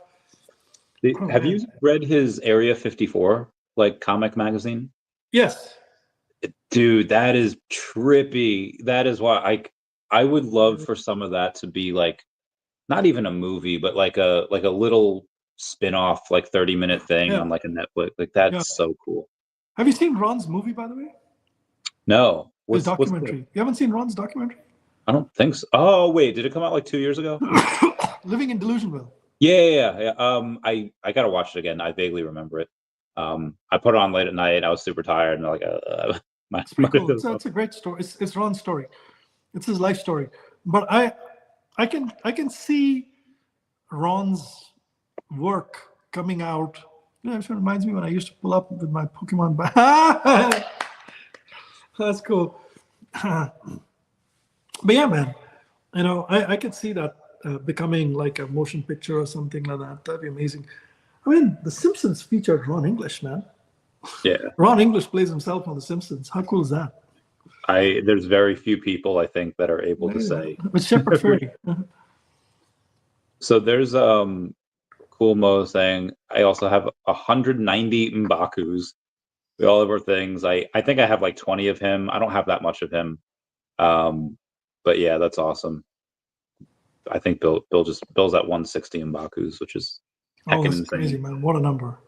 Speaker 1: Have you read his Area 54 comic magazine?
Speaker 2: Yes.
Speaker 1: Dude, that is trippy. That is why I would love for some of that to be not even a movie, but like a little spin-off 30-minute thing on a Netflix. That's so cool.
Speaker 2: Have you seen Ron's movie, by the way?
Speaker 1: No.
Speaker 2: His documentary. You haven't seen Ron's documentary?
Speaker 1: I don't think so. Oh wait, did it come out 2 years ago?
Speaker 2: Living in Delusionville.
Speaker 1: Yeah. I gotta watch it again. I vaguely remember it. I put it on late at night. I was super tired, and
Speaker 2: It's pretty cool. It's a great story. It's Ron's story. It's his life story. But I can see Ron's work coming out. It reminds me when I used to pull up with my Pokemon bag. That's cool. But yeah, man, I could see that becoming like a motion picture or something like that. That'd be amazing. I mean, The Simpsons featured Ron English, man.
Speaker 1: Yeah.
Speaker 2: Ron English plays himself on The Simpsons. How cool is that?
Speaker 1: There's very few people, I think, that are able to say.
Speaker 2: With Shepard Fairey.
Speaker 1: So there's Cool Mo saying, I also have 190 M'Bakus. We all have our things. I think I have 20 of him. I don't have that much of him. But yeah, that's awesome. I think Bill's at 160 M'Bakus, which is
Speaker 2: that's
Speaker 1: insane.
Speaker 2: Crazy, man. What a number.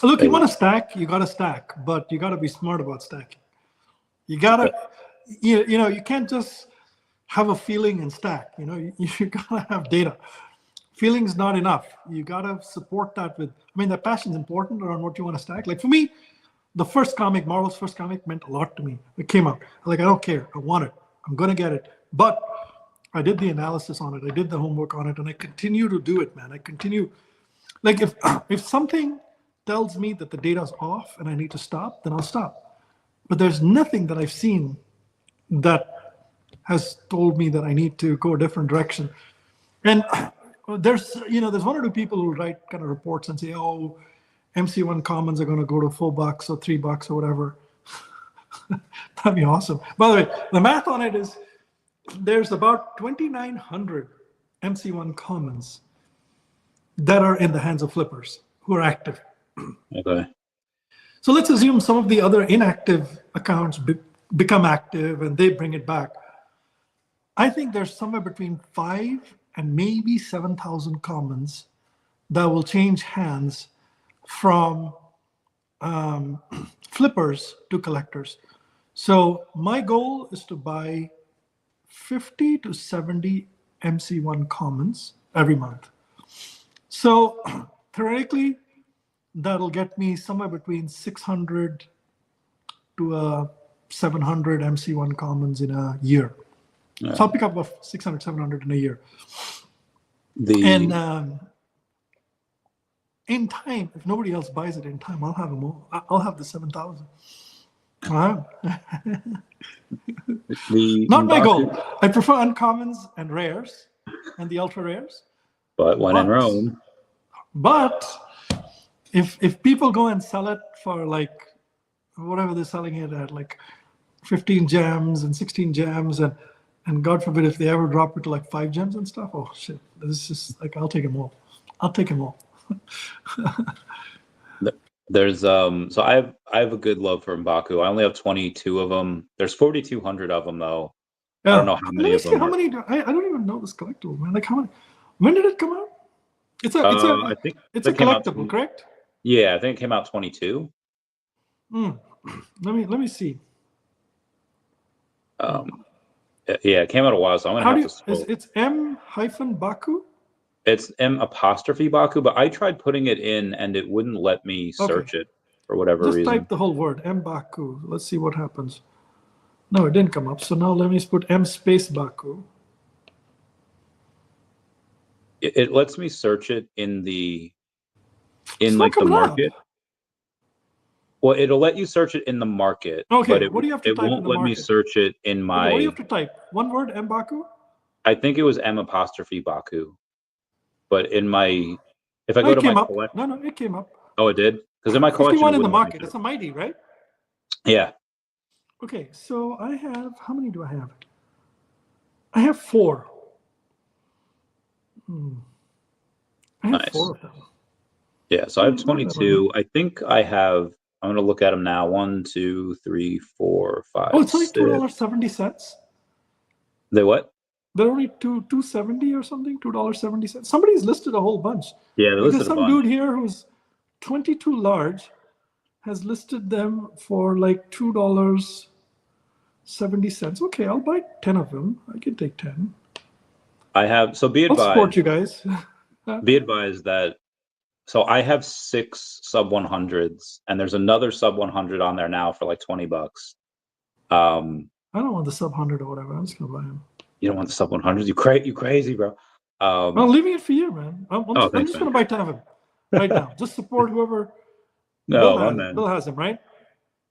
Speaker 2: Look, you want to stack, you got to stack, but you got to be smart about stacking. You got to, you can't just have a feeling and stack. You got to have data. Feeling's not enough. You got to support that with, the passion's important around what you want to stack. Like for me, the first comic, Marvel's first comic, meant a lot to me. It came out. I don't care. I want it. I'm going to get it. But I did the analysis on it. I did the homework on it, and I continue to do it, man. I continue. Like if something tells me that the data's off and I need to stop, then I'll stop. But there's nothing that I've seen that has told me that I need to go a different direction. And there's one or two people who write kind of reports and say, oh, MC1 commons are going to go to $4 or $3 or whatever. That'd be awesome. By the way, the math on it is there's about 2,900 MC1 commons that are in the hands of flippers who are active.
Speaker 1: Okay.
Speaker 2: So let's assume some of the other inactive accounts become active and they bring it back. I think there's somewhere between 5 and maybe 7,000 commons that will change hands from flippers to collectors. So my goal is to buy 50 to 70 MC1 commons every month. So theoretically, that'll get me somewhere between 600 to 700 MC1 commons in a year. Yeah. So I'll pick up 600, 700 in a year. in time, if nobody else buys it in time, I'll have them all. I'll have the 7,000.
Speaker 1: The
Speaker 2: Not my goal.
Speaker 1: M'Baku,
Speaker 2: I prefer uncommons and rares and the ultra rares.
Speaker 1: but when in Rome,
Speaker 2: But if people go and sell it for like whatever they're selling it at, like 15 gems and 16 gems, and God forbid if they ever drop it to like 5 gems and stuff, oh shit, this is just like, I'll take them all. I'll take them all.
Speaker 1: there's so I have a good love for M'Baku. I only have 22 of them. There's 4,200 of them though.
Speaker 2: Yeah.
Speaker 1: I don't know how many of them.
Speaker 2: How many? I don't even know this collectible, man. Like how many? When did it come out?
Speaker 1: I think
Speaker 2: it's a collectible, correct?
Speaker 1: Yeah, I think it came out 22.
Speaker 2: Let me see.
Speaker 1: Yeah, it came out a while, so I'm gonna have to scroll.
Speaker 2: It's M-Baku?
Speaker 1: It's M''Baku, but I tried putting it in and it wouldn't let me search it for whatever reason.
Speaker 2: Just type the whole word, M-Baku. Let's see what happens. No, it didn't come up. So now let me put M space Baku.
Speaker 1: It lets me search it in like the market. Well, it'll let you search it in the market.
Speaker 2: Okay,
Speaker 1: but
Speaker 2: what do you have to type in the market?
Speaker 1: It won't let me search it in my...
Speaker 2: What do you have to type? One word, M-Baku?
Speaker 1: I think it was M''Baku. But in my... If I go to my collection...
Speaker 2: No, it came up.
Speaker 1: Oh, it did? Because in my collection...
Speaker 2: 51 in the market. It's a Mighty, right?
Speaker 1: Yeah.
Speaker 2: Okay, so I have... How many do I have? I have 4. I have 4 of them.
Speaker 1: Yeah, so I have 22. I think I have... I'm going to look at them now. 1, 2, 3, 4, 5.
Speaker 2: Oh, it's only $2.70.
Speaker 1: They what?
Speaker 2: They're only $2.70 or something. $2.70. Somebody's listed a whole bunch.
Speaker 1: Yeah, they listed
Speaker 2: some dude here who's 22 large has listed them for like $2.70. Okay, I'll buy 10 of them. I can take 10.
Speaker 1: I have. So be advised.
Speaker 2: I'll support you guys.
Speaker 1: Be advised that. So I have 6 sub 100s, and there's another sub 100 on there now for like $20.
Speaker 2: I don't want the sub 100 or whatever. I'm just gonna buy them.
Speaker 1: You don't want the sub 100s? You crazy, bro.
Speaker 2: I'm leaving it for you, man. I'm just gonna buy 10 of them right now. Just support whoever. Bill has them, right?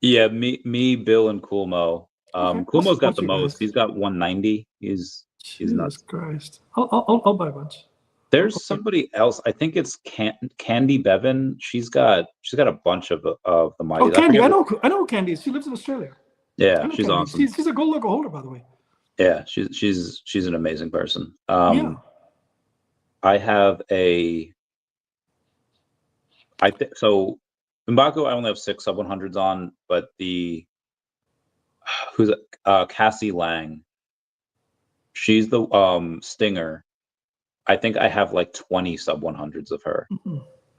Speaker 1: Yeah, me, Bill, and Cool Mo. Cool Mo's got the most. He's got 190. He's nuts.
Speaker 2: Jesus Christ. I'll buy a bunch.
Speaker 1: There's somebody else. I think it's Candy Bevan. She's got a bunch of the Mighties.
Speaker 2: Oh, Candy. I know who Candy is. She lives in Australia.
Speaker 1: Yeah, she's awesome.
Speaker 2: She's a gold logo holder, by the way.
Speaker 1: Yeah, she's an amazing person.
Speaker 2: Yeah.
Speaker 1: I have so M'Baku I only have 6 sub 100s on, but who's Cassie Lang. She's the Stinger. I think I have like 20 sub 100s of her.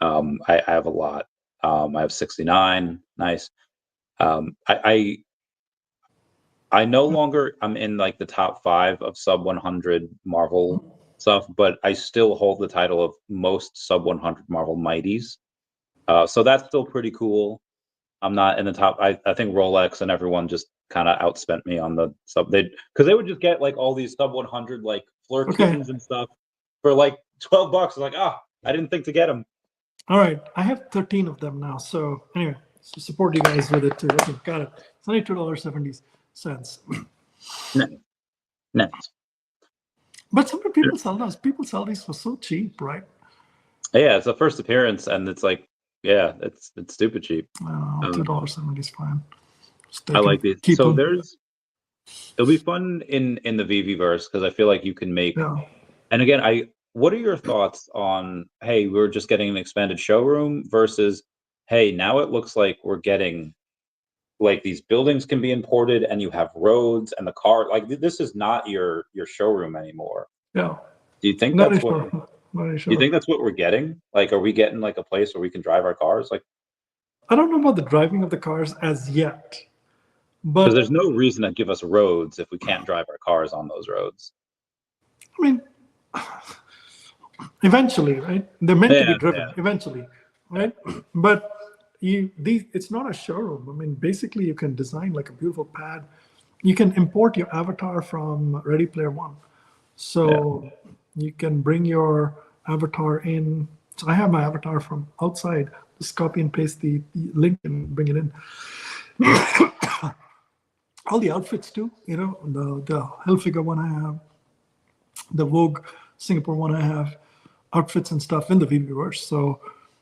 Speaker 1: I have a lot. I have 69. Nice. I no longer I'm in like the top 5 of sub 100 Marvel stuff, but I still hold the title of most sub 100 Marvel Mighties. So that's still pretty cool. I'm not in the top. I think Rolex and everyone just kind of outspent me on the sub. Because they would just get like all these sub 100 like Flirkins and stuff for like $12. I was like, I didn't think to get them.
Speaker 2: All right, I have 13 of them now. So anyway, support you guys with it too. Okay, got it. It's only $2.70.
Speaker 1: Nice.
Speaker 2: But some people sell those. People sell these for so cheap, right?
Speaker 1: Yeah, it's the first appearance, and it's like, yeah, it's stupid cheap.
Speaker 2: $2.70 is fine.
Speaker 1: I like these. So it'll be fun in the VeVeverse because I feel like you can make. Yeah. And again, what are your thoughts on? Hey, we're just getting an expanded showroom versus, hey, now it looks like we're getting. Like these buildings can be imported and you have roads and the car, like this is not your showroom anymore.
Speaker 2: Yeah.
Speaker 1: Do you think that's what do you think that's what we're getting? Like, are we getting like a place where we can drive our cars? Like,
Speaker 2: I don't know about the driving of the cars as yet, but
Speaker 1: there's no reason to give us roads if we can't drive our cars on those roads.
Speaker 2: I mean, eventually, right? They're meant to be driven eventually, right? But it's not a showroom. I mean, basically, you can design like a beautiful pad. You can import your avatar from Ready Player One. So you can bring your avatar in So I have my avatar from outside. Just copy and paste the link and bring it in. All the outfits too, you know, the Hilfiger one I have, the Vogue Singapore one I have, outfits and stuff in the Veveverse. So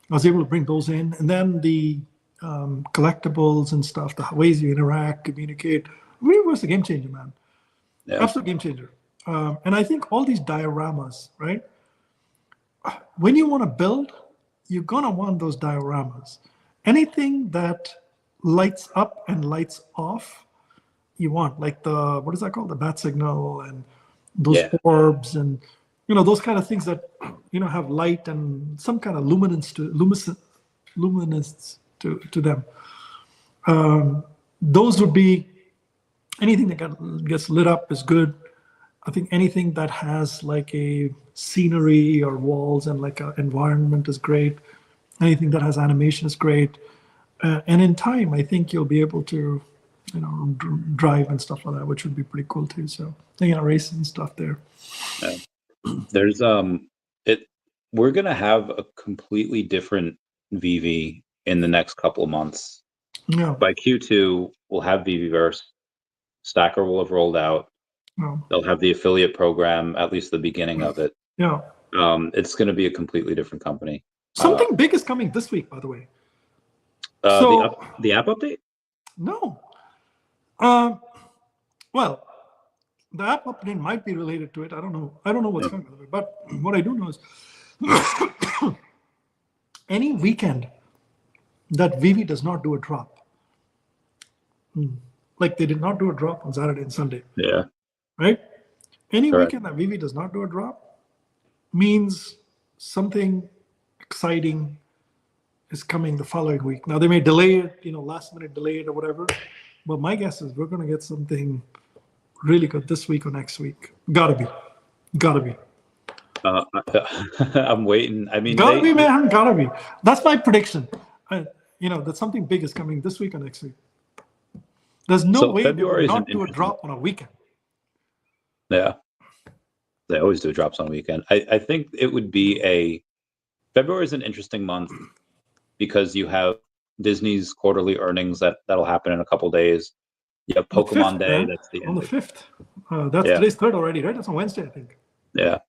Speaker 2: I was able to bring those in. And then the collectibles and stuff, the ways you interact, communicate. Veveverse is a game changer, man.
Speaker 1: Yeah.
Speaker 2: Absolute game changer. And I think all these dioramas, right? When you want to build, you're going to want those dioramas. Anything that lights up and lights off, you want, like the, what is that called? The bat signal and those orbs and, you know, those kind of things that, you know, have light and some kind of luminance to them. Those would be, anything that gets lit up is good. I think anything that has like a scenery or walls and like an environment is great. Anything that has animation is great. And in time, I think you'll be able to, you know, drive and stuff like that, which would be pretty cool too. So, you know, races and stuff there.
Speaker 1: Yeah. There's we're gonna have a completely different VeVe in the next couple of months.
Speaker 2: Yeah.
Speaker 1: By Q2, we'll have Veveverse. Stacker will have rolled out.
Speaker 2: Yeah.
Speaker 1: They'll have the affiliate program, at least the beginning of it.
Speaker 2: Yeah.
Speaker 1: It's going to be a completely different company.
Speaker 2: Something big is coming this week, by the way.
Speaker 1: The app update?
Speaker 2: No. Well, the app update might be related to it. I don't know. I don't know what's coming. But what I do know is any weekend that VeVe does not do a drop, like they did not do a drop on Saturday and Sunday.
Speaker 1: Yeah.
Speaker 2: Right? Any
Speaker 1: Correct.
Speaker 2: weekend that VeVe does not do a drop means something exciting is coming the following week. Now they may delay it, you know, last minute delay it or whatever. But my guess is we're going to get something really good this week or next week. Gotta be.
Speaker 1: I'm waiting. I mean,
Speaker 2: gotta be, man. Gotta be. That's my prediction. You know, that something big is coming this week or next week. There's no way they will not do a drop on a weekend.
Speaker 1: Yeah. They always do drops on a weekend. I think it would be February is an interesting month because you have Disney's quarterly earnings that'll happen in a couple days. You have Pokemon Day.
Speaker 2: Man.
Speaker 1: That's the
Speaker 2: on the 5th. That's today's 3rd already, right? That's on Wednesday, I think.
Speaker 1: Yeah.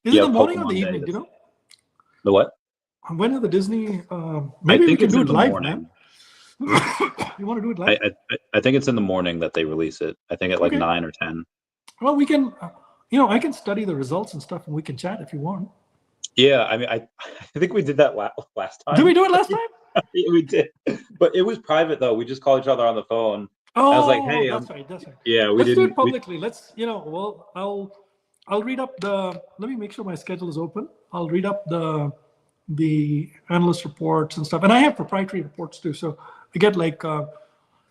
Speaker 2: Is it the morning or the evening? Do you know?
Speaker 1: The what?
Speaker 2: When are the Disney? Maybe we can do it live, man. You want to do it live?
Speaker 1: I think it's in the morning that they release it. I think at like 9 or 10.
Speaker 2: Well, we can. You know, I can study the results and stuff, and we can chat if you want.
Speaker 1: Yeah, I mean, I think we did that last time.
Speaker 2: Did we do it last time?
Speaker 1: Yeah, we did, but it was private though. We just called each other on the phone.
Speaker 2: Oh,
Speaker 1: I was like, "Hey,
Speaker 2: that's right.
Speaker 1: Yeah,
Speaker 2: let's do it publicly. Let's, you know, well, I'll read up the. Let me make sure my schedule is open. I'll read up the analyst reports and stuff, and I have proprietary reports too. So I get like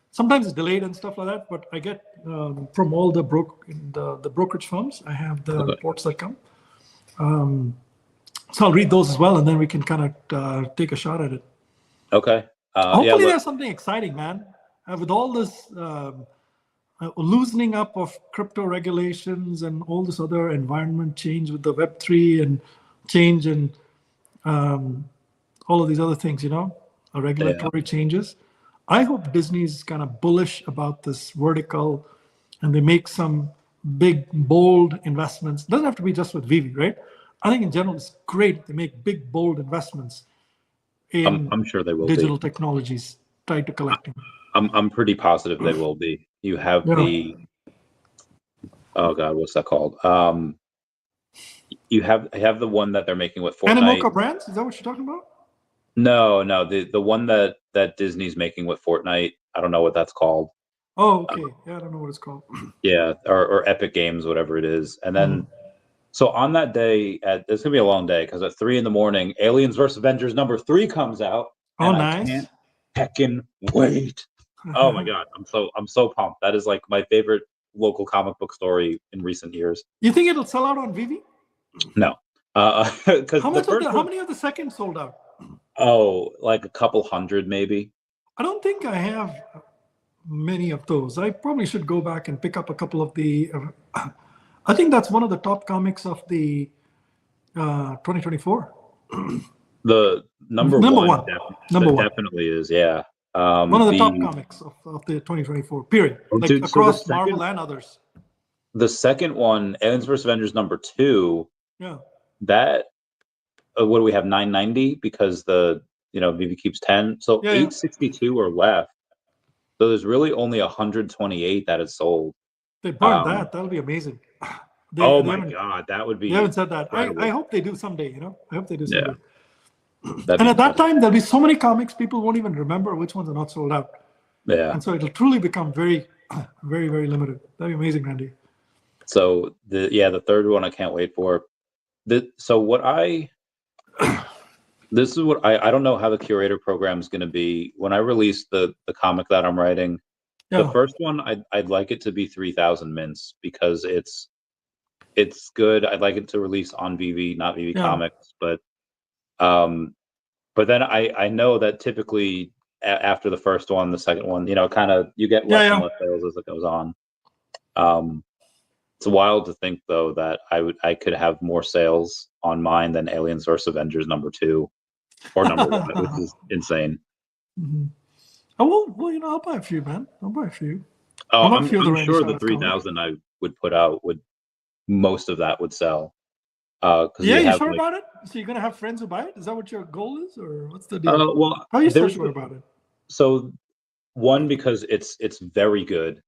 Speaker 2: sometimes it's delayed and stuff like that, but I get from all the brokerage firms. I have the reports that come. So I'll read those as well, and then we can kind of take a shot at it.
Speaker 1: Okay.
Speaker 2: Hopefully there's something exciting, man. With all this loosening up of crypto regulations and all this other environment change with the Web3 and change and all of these other things, you know, regulatory changes. I hope Disney's kind of bullish about this vertical and they make some big, bold investments. It doesn't have to be just with VeVe, right? I think in general, it's great they make big, bold investments in
Speaker 1: I'm sure they will
Speaker 2: digital technologies tied to collecting.
Speaker 1: I'm pretty positive they will be. You have the oh god, what's that called? You have the one that they're making with Fortnite.
Speaker 2: Animoca Brands, is that what you're talking about?
Speaker 1: No, the one that Disney's making with Fortnite. I don't know what that's called.
Speaker 2: Oh, okay. Yeah, I don't know what it's called.
Speaker 1: Yeah, or Epic Games, whatever it is. And then so on that day, it's gonna be a long day because at 3 a.m, Aliens vs. Avengers #3 comes out.
Speaker 2: Oh, nice!
Speaker 1: I can't heckin' wait. Oh my god, I'm so pumped. That is like my favorite local comic book story in recent years.
Speaker 2: You think it'll sell out on VeVe?
Speaker 1: No, because
Speaker 2: how many of the seconds sold out?
Speaker 1: Oh, like a couple hundred maybe.
Speaker 2: I don't think I have many of those. I probably should go back and pick up a couple of the. I think that's one of the top comics of the 2024.
Speaker 1: The number one. Definitely is, yeah.
Speaker 2: One of the top comics of the 2024 period, like across Marvel and others.
Speaker 1: The second one, Aliens vs. Avengers #2.
Speaker 2: Yeah.
Speaker 1: That what do we have, 990 because the VeVe keeps 10, so 862 are left. So there's really only 128 that is sold.
Speaker 2: They burned that. That'll be amazing.
Speaker 1: Oh my god, that would be.
Speaker 2: They haven't said that. I hope they do someday. I hope they do someday.
Speaker 1: Yeah.
Speaker 2: And at that time, there'll be so many comics, people won't even remember which ones are not sold out.
Speaker 1: Yeah.
Speaker 2: And so it'll truly become very, very, very limited. That'd be amazing, Randy.
Speaker 1: So the third one I can't wait for. This is what I don't know how the curator program is going to be when I release the comic that I'm writing. Yeah. The first one, I'd like it to be 3,000 mints because it's good. I'd like it to release on VeVe, not VeVe Comics, but then I know that typically after the first one, the second one, kind of you get less and less sales as it goes on. It's wild to think though that I could have more sales on mine than Aliens vs. Avengers #2 or #1, which is insane.
Speaker 2: Mm-hmm. Oh well, I'll buy a few, man. I'll buy a few.
Speaker 1: I'm sure the 3,000 I would put out most of that would sell.
Speaker 2: You sure about it? So you're gonna have friends who buy it? Is that what your goal is, or what's the deal?
Speaker 1: Well,
Speaker 2: how are you so sure about it?
Speaker 1: So, one, because it's very good.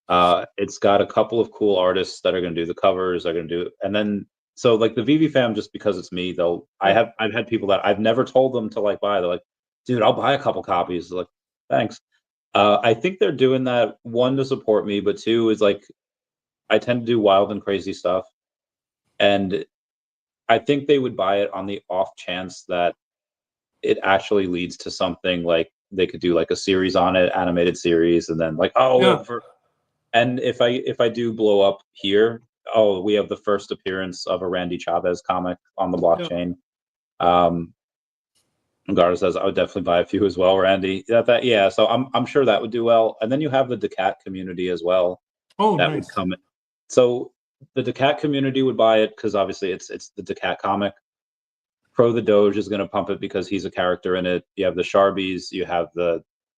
Speaker 1: It's got a couple of cool artists that are going to do the covers. And then so like the VeVe fam, just because it's me, I've had people that I've never told them to buy. They're like, dude, I'll buy a couple copies. They're like, thanks. I think they're doing that, one, to support me, but two is I tend to do wild and crazy stuff, and I think they would buy it on the off chance that it actually leads to something, like they could do a series on it, animated series, and then and if I do blow up here, we have the first appearance of a Randy Chavez comic on the blockchain. Garda says I would definitely buy a few as well, Randy. So I'm sure that would do well. And then you have the Decat community as well.
Speaker 2: Oh,
Speaker 1: that
Speaker 2: nice.
Speaker 1: Would come in. So the Decat community would buy it because obviously it's the Decat comic. Pro the Doge is going to pump it because he's a character in it. You have the Sharbies. You have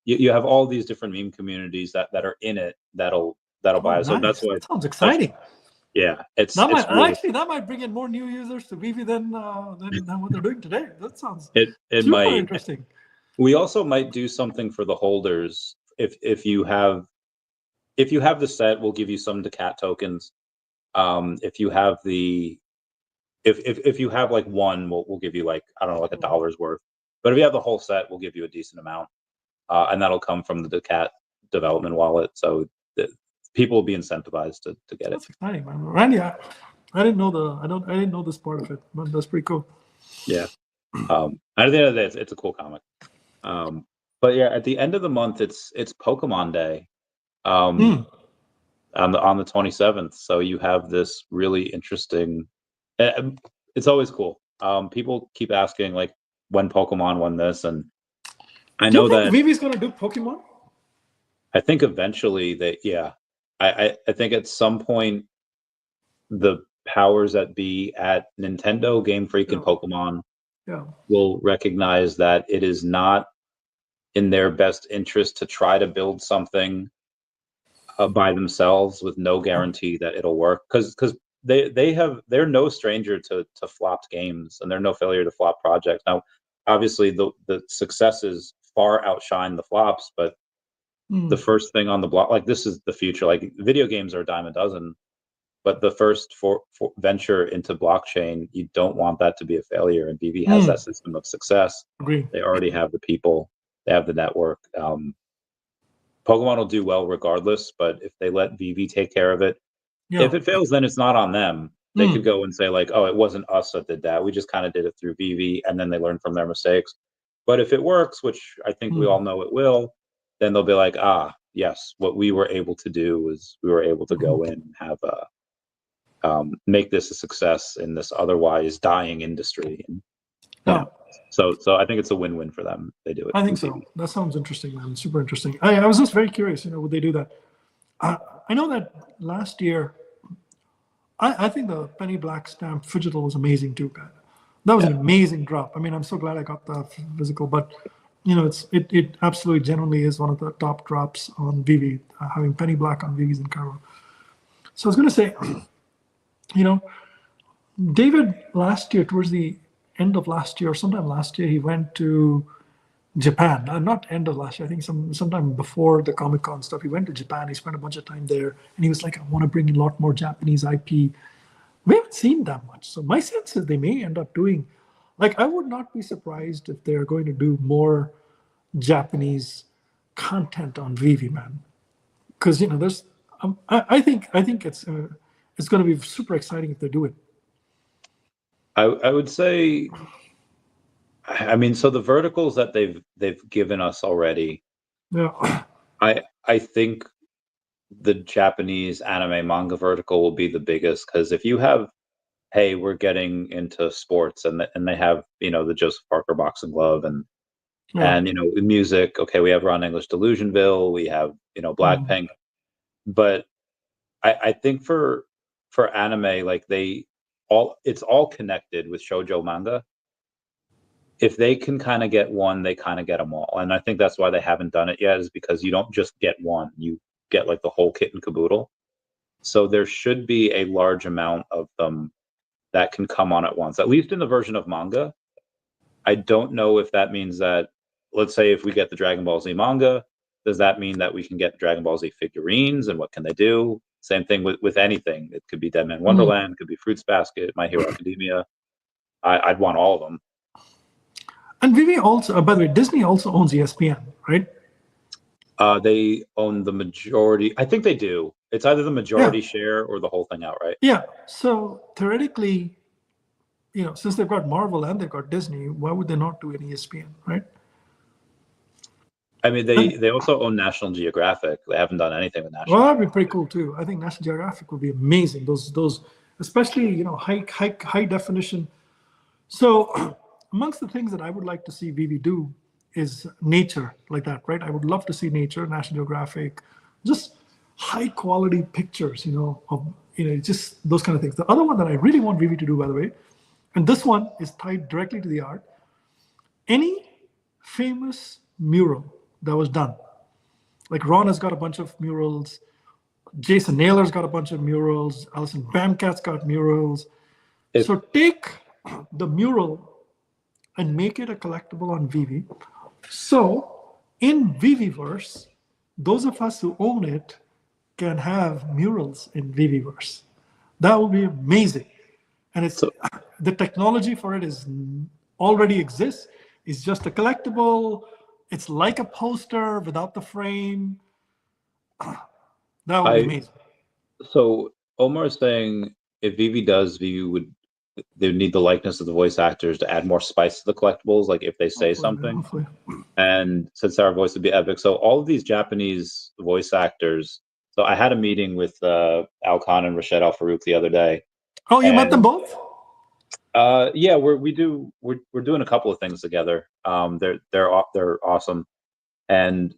Speaker 1: you have all these different meme communities that are in it that'll buy it. So that's why
Speaker 2: that sounds exciting.
Speaker 1: That
Speaker 2: might bring in more new users to VeVe than what they're doing today. That sounds
Speaker 1: super
Speaker 2: interesting.
Speaker 1: We also might do something for the holders. If you have the set, we'll give you some Decat tokens. If you have if you have one, we'll give you I don't know, $1 worth. But if you have the whole set, we'll give you a decent amount, and that'll come from the Decat development wallet. So people will be incentivized to get it.
Speaker 2: That's exciting, man. Randy, I didn't know I didn't know this part of it, but that's pretty cool.
Speaker 1: Yeah. At the end of the day, it's a cool comic. But yeah, at the end of the month, it's Pokemon Day. On the 27th. So you have this really interesting. It's always cool. People keep asking when Pokemon won this, and I know that
Speaker 2: VeVe's gonna do Pokemon.
Speaker 1: I think eventually I think at some point the powers that be at Nintendo, Game Freak, and Pokemon will recognize that it is not in their best interest to try to build something by themselves with no guarantee that it'll work, because they're no stranger to flopped games, and they're no failure to flop projects. Now, obviously the successes far outshine the flops, but the first thing on the block, this is the future. Video games are a dime a dozen, but the first for venture into blockchain, you don't want that to be a failure. And VeVe has that system of success.
Speaker 2: Agreed.
Speaker 1: They already have the people, they have the network. Pokemon will do well regardless, but if they let VeVe take care of it, if it fails, then it's not on them. They could go and say it wasn't us that did that. We just kind of did it through VeVe, and then they learn from their mistakes. But if it works, which I think we all know it will, then they'll be yes, what we were able to do is we were able to go in and have make this a success in this otherwise dying industry. And, so I think it's a win-win for them. They do it.
Speaker 2: I think so. That sounds interesting, man. Super interesting. I was just very curious. Would they do that? I know that last year, I think the Penny Black stamp Phygital was amazing too, man. That was an amazing drop. I mean, I'm so glad I got the physical, but it absolutely genuinely is one of the top drops on VeVe, having penny black on VeVe is incredible. So I was going to say, David last year, towards the end of last year, or sometime last year, he went to Japan. Not end of last year, I think sometime before the Comic-Con stuff. He went to Japan. He spent a bunch of time there, and he was like, I want to bring in a lot more Japanese IP. We haven't seen that much. So my sense is they may end up doing, I would not be surprised if they're going to do more Japanese content on VeVe, man. Because there's, I think it's going to be super exciting if they do it.
Speaker 1: I would say, I mean, so the verticals that they've given us already,
Speaker 2: yeah,
Speaker 1: I think the Japanese anime manga vertical will be the biggest, because if you have, hey, we're getting into sports, and they have the Joseph Parker boxing glove, and music. Okay, we have Ron English Delusionville, we have Blackpink, but I think for anime, like it's all connected with shoujo manga. If they can kind of get one, they kind of get them all, and I think that's why they haven't done it yet, is because you don't just get one, you get like the whole kit and caboodle. So there should be a large amount of them that can come on at once, at least in the version of manga. I don't know if that means that, let's say if we get the Dragon Ball Z manga, does that mean that we can get Dragon Ball Z figurines, and what can they do? Same thing with anything. It could be Dead Man Wonderland, it could be Fruits Basket, My Hero Academia. I'd want all of them.
Speaker 2: And VeVe also, by the way, Disney also owns ESPN, right?
Speaker 1: They own the majority. I think they do. It's either the majority share or the whole thing outright.
Speaker 2: Yeah. So theoretically, since they've got Marvel and they've got Disney, why would they not do an ESPN, right?
Speaker 1: I mean, they also own National Geographic. They haven't done anything with National.
Speaker 2: Well, that'd be pretty cool too. I think National Geographic would be amazing. Those, especially high definition. So, amongst the things that I would like to see VeVe do is nature like that, right? I would love to see nature, National Geographic, just high quality pictures, of just those kind of things. The other one that I really want VeVe to do, by the way, and this one is tied directly to the art, any famous mural that was done. Like Ron has got a bunch of murals, Jason Naylor's got a bunch of murals, Alison Bamcat's got murals. So take the mural and make it a collectible on VeVe. So in Veveverse, those of us who own it can have murals in Veveverse. That would be amazing. And it's the technology for it is already exists. It's just a collectible. It's like a poster without the frame. That would be amazing.
Speaker 1: So Omar is saying if VeVe does, they would need the likeness of the voice actors to add more spice to the collectibles, like if they say something.
Speaker 2: Hopefully.
Speaker 1: And since our voice would be epic, so all of these Japanese voice actors. So I had a meeting with Al Kahn and Rashid Al Farooq the other day.
Speaker 2: Oh, you met them both?
Speaker 1: Yeah, we're doing a couple of things together. They're awesome, and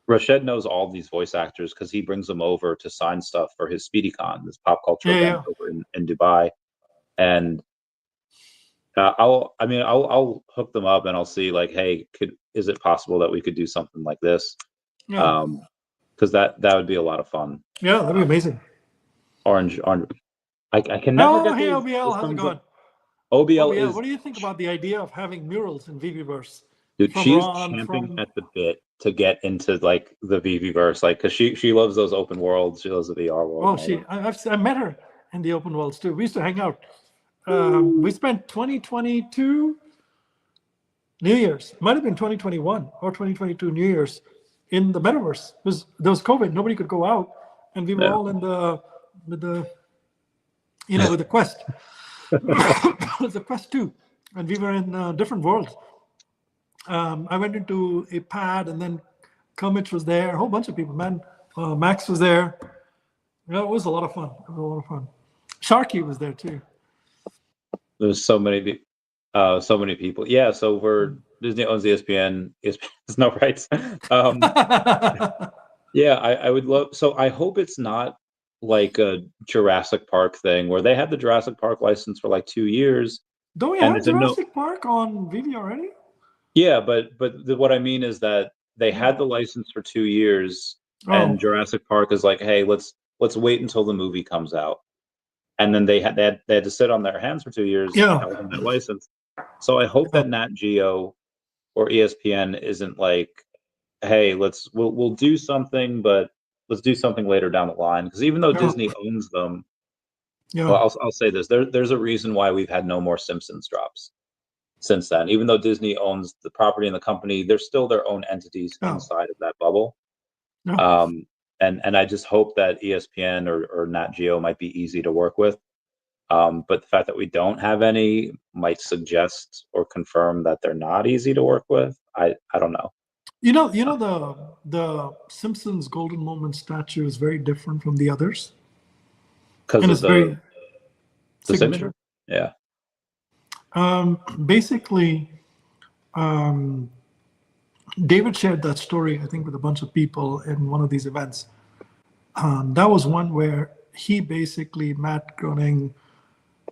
Speaker 1: Rashid knows all these voice actors because he brings them over to sign stuff for his SpeedyCon, this pop culture event over in Dubai. And I'll hook them up and I'll see like, hey, is it possible that we could do something like this?
Speaker 2: Yeah.
Speaker 1: Because that would be a lot of fun.
Speaker 2: Yeah, that'd be amazing.
Speaker 1: Orange. I can never get
Speaker 2: hey, OBL, how's it going?
Speaker 1: OBL is.
Speaker 2: What do you think about the idea of having murals in Veveverse?
Speaker 1: Dude, she's champing at the bit to get into like the Veveverse, like because she loves those open worlds. She loves the VR world.
Speaker 2: Oh, I met her in the open worlds too. We used to hang out. We spent 2022 New Year's. Might have been 2021 or 2022 New Year's in the metaverse. There was COVID. Nobody could go out, and we were all in with the Quest. It was the Quest 2, and we were in different worlds. I went into a pad, and then Kermit was there. A whole bunch of people, man. Max was there. It was a lot of fun. Sharky was there too.
Speaker 1: There's so many people. Yeah, so Disney owns ESPN. ESPN has no rights. Yeah, I would love. So I hope it's not like a Jurassic Park thing where they had the Jurassic Park license for like 2 years,
Speaker 2: Don't we
Speaker 1: And
Speaker 2: have
Speaker 1: it's a no.
Speaker 2: Jurassic Park on VeVe already?
Speaker 1: Yeah, but what I mean is that they had the license for 2 years, and
Speaker 2: Oh,
Speaker 1: Jurassic Park is like, hey, let's wait until the movie comes out, and then they had to sit on their hands for 2 years
Speaker 2: yeah.
Speaker 1: holding that license. So I hope that Nat Geo or ESPN isn't like, hey, we'll do something, but let's do something later down the line, because even though
Speaker 2: Yeah.
Speaker 1: Disney owns them,
Speaker 2: Yeah.
Speaker 1: well, I'll say this: there's a reason why we've had no more Simpsons drops since then. Even though Disney owns the property and the company, they're still their own entities
Speaker 2: Yeah.
Speaker 1: inside of that bubble.
Speaker 2: Yeah.
Speaker 1: And I just hope that ESPN or Nat Geo might be easy to work with. But the fact that we don't have any might suggest or confirm that they're not easy to work with. I don't know.
Speaker 2: You know the Simpsons Golden Moment statue is very different from the others,
Speaker 1: Because
Speaker 2: and
Speaker 1: of
Speaker 2: it's very
Speaker 1: the
Speaker 2: signature.
Speaker 1: signature. Yeah.
Speaker 2: Basically, David shared that story, I think, with a bunch of people in one of these events. That was one where he basically, Matt Groening,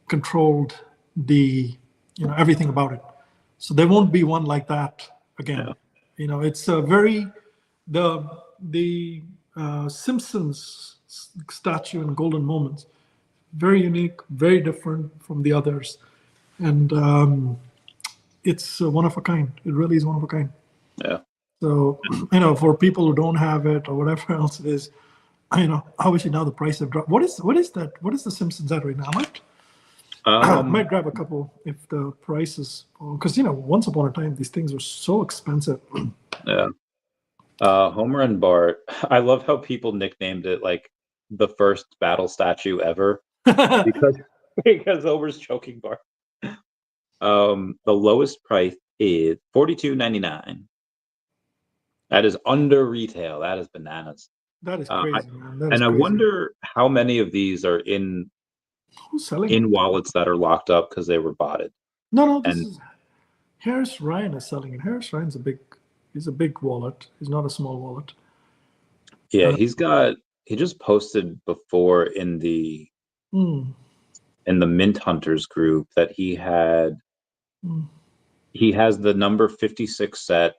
Speaker 2: controlled the, everything about it. So there won't be one like that again.
Speaker 1: Yeah.
Speaker 2: It's a very, the Simpsons statue and Golden Moments, very unique, very different from the others. And it's one of a kind. It really is one of a kind.
Speaker 1: Yeah.
Speaker 2: So, for people who don't have it or whatever else it is, obviously now the price have dropped. What is that? What is the Simpsons at right now? Might grab a couple if the prices, because once upon a time these things were so expensive.
Speaker 1: Yeah. Homer and Bart. I love how people nicknamed it like the first battle statue ever because Homer's choking Bart. The lowest price is $42.99. That is under retail. That is bananas.
Speaker 2: That is crazy, man. That is
Speaker 1: And I
Speaker 2: crazy.
Speaker 1: wonder how many of these are in
Speaker 2: Who's selling it?
Speaker 1: wallets that are locked up because they were botted.
Speaker 2: No, this
Speaker 1: And
Speaker 2: is Harris Ryan is selling it. Harris Ryan's he's a big wallet. He's not a small wallet.
Speaker 1: yeah, he just posted before in the Mint Hunters group that he has the number 56 set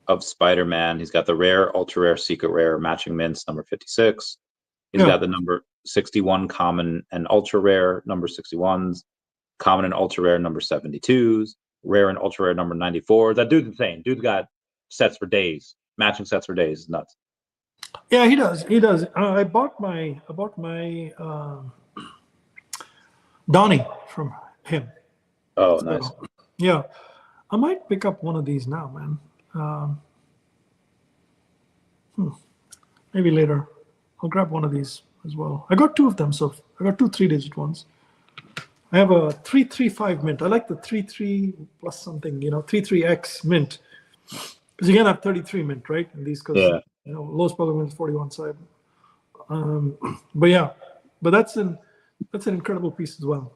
Speaker 1: of Spider-Man. He's got the rare, ultra rare, secret rare, matching mints number 56. He's got the number 61 common and ultra rare number 61s, common and ultra rare number 72s, rare and ultra rare number 94. That dude's insane. Dude's got sets for days, matching sets for days. It's nuts.
Speaker 2: Yeah, he does. He does. I bought my Donnie from him.
Speaker 1: Oh, nice.
Speaker 2: Yeah, I might pick up one of these now, man. Maybe later. I'll grab one of these as well. I got two of them, so I got two 3-digit ones. I have a 335 mint. I like the 33 plus something, 33X mint. Because you can have 33 mint, right? And these, because lowest probably mint is 41. So, but that's an incredible piece as well.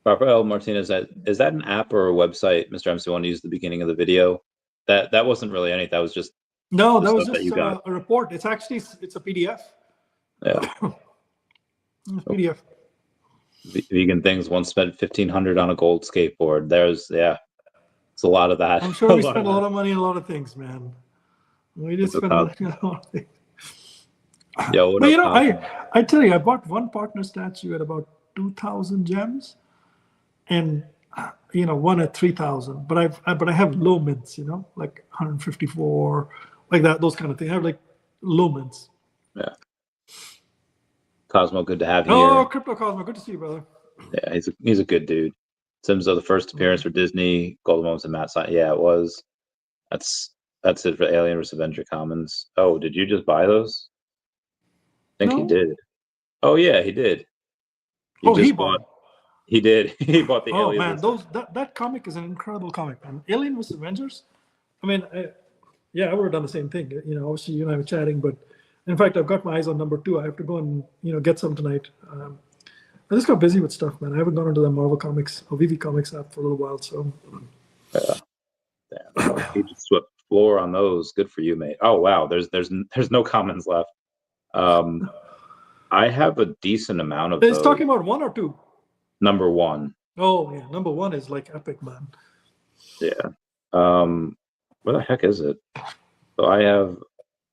Speaker 1: Rafael Martinez, is that an app or a website Mr. MC1 used at the beginning of the video? That wasn't really anything. That was just
Speaker 2: no, that was just a report. It's actually it's a PDF.
Speaker 1: Yeah.
Speaker 2: It's PDF.
Speaker 1: Vegan Things once spent $1,500 on a gold skateboard. It's a lot of that.
Speaker 2: I'm sure we spent a lot of money on a lot of things, man. We did spend money on a lot of things.
Speaker 1: Yeah,
Speaker 2: but I tell you, I bought one partner statue at about 2,000 gems, and one at 3,000. But I have low mints, like 154, like that, those kind of things. I have like low mints.
Speaker 1: Yeah. Cosmo, good to have you
Speaker 2: here.
Speaker 1: Oh,
Speaker 2: Crypto Cosmo, good to see you, brother.
Speaker 1: Yeah, he's a good dude. Sims the first appearance for Disney, Golden Moments and Matt Stein. Yeah, it was. That's it for Alien vs. Avenger Commons. Oh, did you just buy those? I think he did. Oh yeah, he did.
Speaker 2: He bought.
Speaker 1: He did. He bought the Alien.
Speaker 2: Oh man, that comic is an incredible comic, man. Alien vs. Avengers. I mean, I would have done the same thing. Obviously you and I were chatting, but in fact, I've got my eyes on number 2. I have to go and get some tonight. I just got busy with stuff, man. I haven't gone into the Marvel Comics or VeVe Comics app for a little while, so.
Speaker 1: Yeah. Damn. You just swept the floor on those. Good for you, mate. Oh wow, there's no comments left. I have a decent amount of those.
Speaker 2: It's talking about 1 or 2.
Speaker 1: Number 1.
Speaker 2: Oh yeah, number one is like epic, man.
Speaker 1: Yeah. Where the heck is it? So I have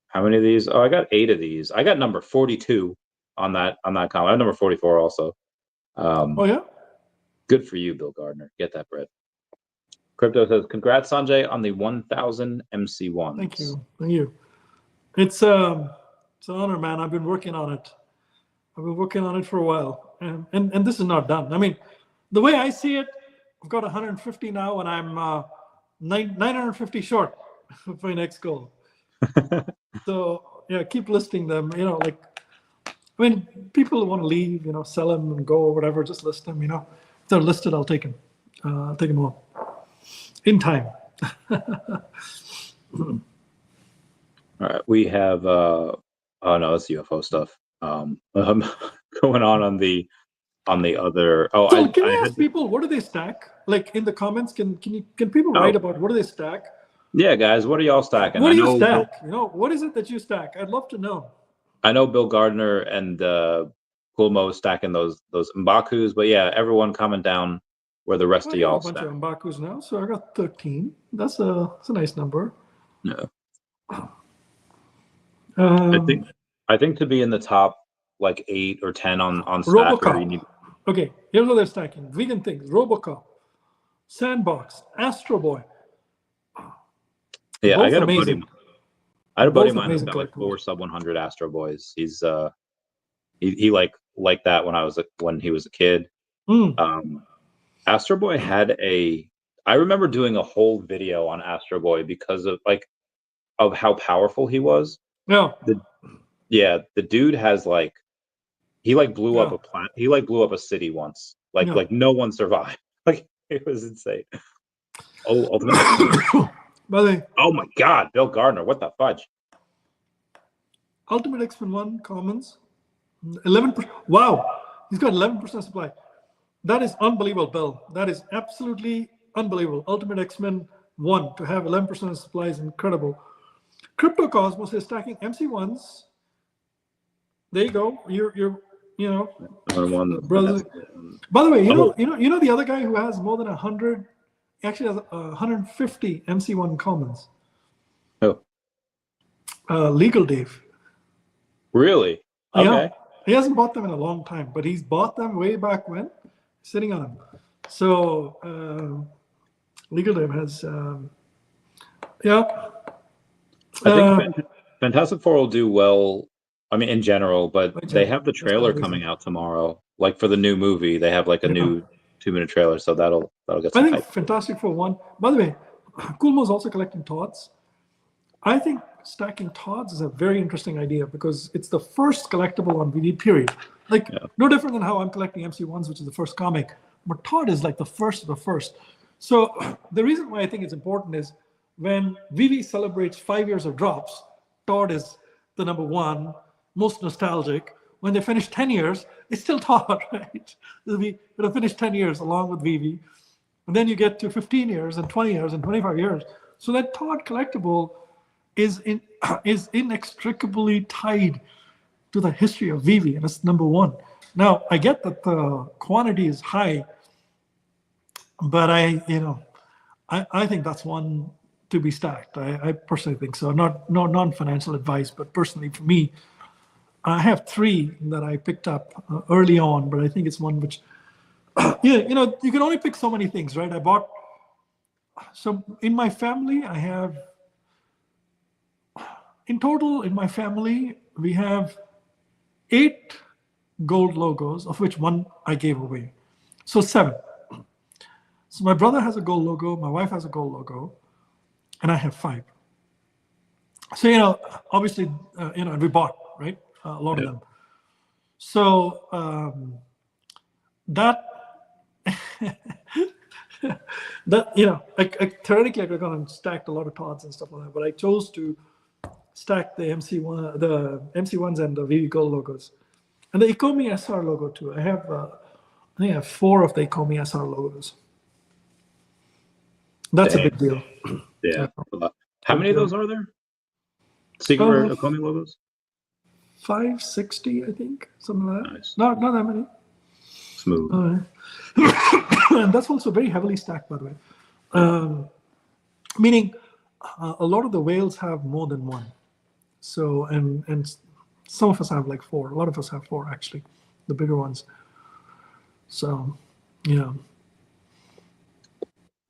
Speaker 1: how many of these? Oh, I got 8 of these. I got number 42 on that comment. I have number 44 also.
Speaker 2: Oh yeah.
Speaker 1: Good for you, Bill Gardner. Get that bread. Crypto says, "Congrats, Sanjay, on the 1,000 MC1s."
Speaker 2: Thank you. Thank you. It's an honor, man. I've been working on it. I've been working on it for a while, and this is not done. I mean, the way I see it, I've got 150 now, and I'm 950 short for my next goal. So yeah, keep listing them. You know, like, I mean, people want to leave, you know, sell them and go or whatever. Just list them. You know, if they're listed, I'll take them. I'll take them all in time.
Speaker 1: All right, we have oh no, it's UFO stuff. Going on the other. Oh,
Speaker 2: So can I
Speaker 1: I
Speaker 2: ask people, what do they stack? Like in the comments, can people write about what do they stack?
Speaker 1: Yeah, guys, what are y'all stacking?
Speaker 2: What do you stack? You know, what is it that you stack? I'd love to know.
Speaker 1: I know Bill Gardner and Kulmo stacking those Mbakus, but yeah, everyone comment down where the rest of y'all stack.
Speaker 2: I got a bunch of Mbakus now, so I got 13. That's a nice number.
Speaker 1: Yeah. I think to be in the top like 8 or 10 on Stacker, you need.
Speaker 2: Okay, here's what they're stacking: vegan things, Robocop, Sandbox, Astro Boy.
Speaker 1: Yeah,
Speaker 2: both
Speaker 1: I got
Speaker 2: amazing.
Speaker 1: I had a buddy of mine who's got like 4 sub 100 Astro Boys. He's he liked that when he was a kid. Astro Boy had I remember doing a whole video on Astro Boy because of how powerful he was.
Speaker 2: Yeah.
Speaker 1: The dude has he blew up a city once. Like no one survived. Like it was insane. Oh, Ultimate.
Speaker 2: By the way,
Speaker 1: oh my God, Bill Gardner, what the fudge?
Speaker 2: Ultimate X-Men 1 commons, 11%. Wow, he's got 11% supply. That is unbelievable, Bill. That is absolutely unbelievable. Ultimate X-Men 1 to have 11% of supply is incredible. Crypto Cosmos is stacking MC1s. There you go. You're brother. By the way, you know the other guy who has more than 100, actually has 150 MC1 commons.
Speaker 1: Oh.
Speaker 2: Legal Dave.
Speaker 1: Really? Okay.
Speaker 2: Yeah. He hasn't bought them in a long time, but he's bought them way back when, sitting on them. So Legal Dave has, yeah.
Speaker 1: I think Fantastic Four will do well. I mean, in general, but they have the trailer coming out tomorrow. Like for the new movie, they have like a new 2-minute trailer, so that'll get some
Speaker 2: I think
Speaker 1: hype.
Speaker 2: Fantastic Four 1. By the way, Kulmo's also collecting Tods. I think stacking Tods is a very interesting idea because it's the first collectible on VeVe, period. Like, no different than how I'm collecting MC1s, which is the first comic. But Tod is like the first of the first. So the reason why I think it's important is when VeVe celebrates 5 years of drops, Tod is the number 1, most nostalgic. When they finish 10 years, it's still Tod, right? It'll finish 10 years along with VeVe. And then you get to 15 years and 20 years and 25 years. So that Tod collectible is inextricably tied to the history of VeVe, and it's number 1. Now, I get that the quantity is high, but I think that's one to be stacked. I personally think so. Not non-financial advice, but personally for me, I have 3 that I picked up early on, but I think it's one which, you can only pick so many things, right? So in my family, I have, in total, in my family, we have 8 gold logos, of which 1 I gave away. So 7. So my brother has a gold logo, my wife has a gold logo, and I have 5. So, obviously, and we bought, right? A lot of them. So that, theoretically I could have gone and stacked a lot of Tods and stuff like that, but I chose to stack the MC1s and the VeVe Gold logos. And the Ecomi SR logo too. I think I have 4 of the Ecomi SR logos. That's a big deal.
Speaker 1: Yeah. How many of those are there? Secret Ecomi logos?
Speaker 2: 560, I think, something like that.
Speaker 1: Nice.
Speaker 2: Not that many.
Speaker 1: Smooth.
Speaker 2: And that's also very heavily stacked, by the way. Meaning, a lot of the whales have more than one. So, and some of us have like 4. A lot of us have 4, actually, the bigger ones. So, yeah.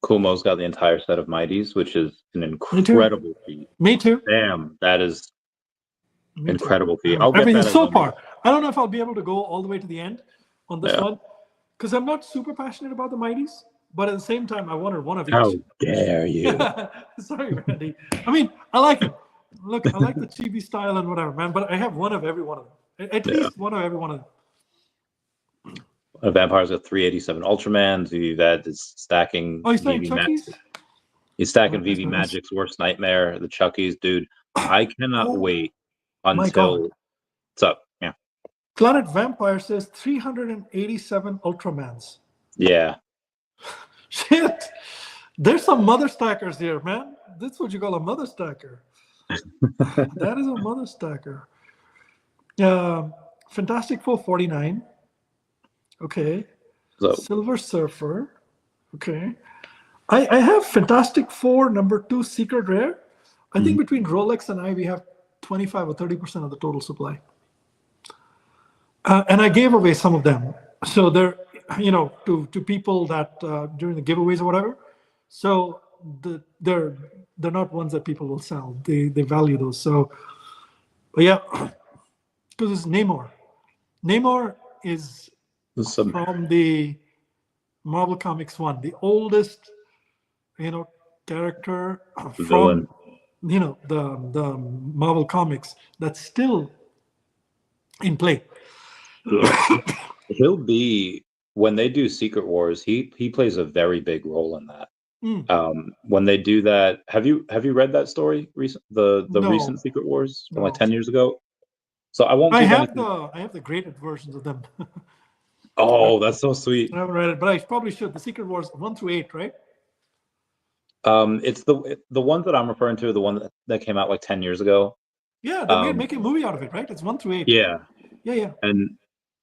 Speaker 1: Kumo's got the entire set of Mighties, which is an incredible feat.
Speaker 2: Me too.
Speaker 1: Damn, that is incredible feat.
Speaker 2: I'll get that so far. I don't know if I'll be able to go all the way to the end on this one, because I'm not super passionate about the Mighties, but at the same time, I wanted one of each.
Speaker 1: How dare you?
Speaker 2: Sorry, Randy. I mean, I like it. Look, I like the chibi style and whatever, man, but I have one of every one of them. At least one of every one of them.
Speaker 1: Vampire's got 387 Ultramans. That is stacking.
Speaker 2: Oh, he's stacking Chuckies?
Speaker 1: He's stacking VeVe Magic's Worst Nightmare, the Chuckies, dude. I cannot wait until. What's up? Yeah.
Speaker 2: Planet Vampire says 387 Ultramans.
Speaker 1: Yeah.
Speaker 2: Shit. There's some mother stackers here, man. That's what you call a mother stacker. That is a mother stacker. Fantastic Four 49. Okay. So. Silver Surfer. Okay. I have Fantastic Four #2 Secret Rare. I think between Rolex and I, we have 25 or 30% of the total supply. And I gave away some of them. So they're, to people that during the giveaways or whatever. So they're not ones that people will sell. They value those. So, but yeah, because it's Namor. Namor is from the Marvel Comics 1, the oldest, character from, the Marvel Comics that's still in play.
Speaker 1: He'll be, when they do Secret Wars, he plays a very big role in that. When they do that, have you read that story? The recent Secret Wars from like 10 years ago. So I won't. I have
Speaker 2: the graded versions of them.
Speaker 1: Oh, that's so sweet.
Speaker 2: I haven't read it, but I probably should. The Secret Wars 1 through 8, right?
Speaker 1: It's the ones that I'm referring to, the one that came out like 10 years ago.
Speaker 2: Yeah, they're making a movie out of it, right? It's 1 through 8.
Speaker 1: Yeah.
Speaker 2: Yeah.
Speaker 1: And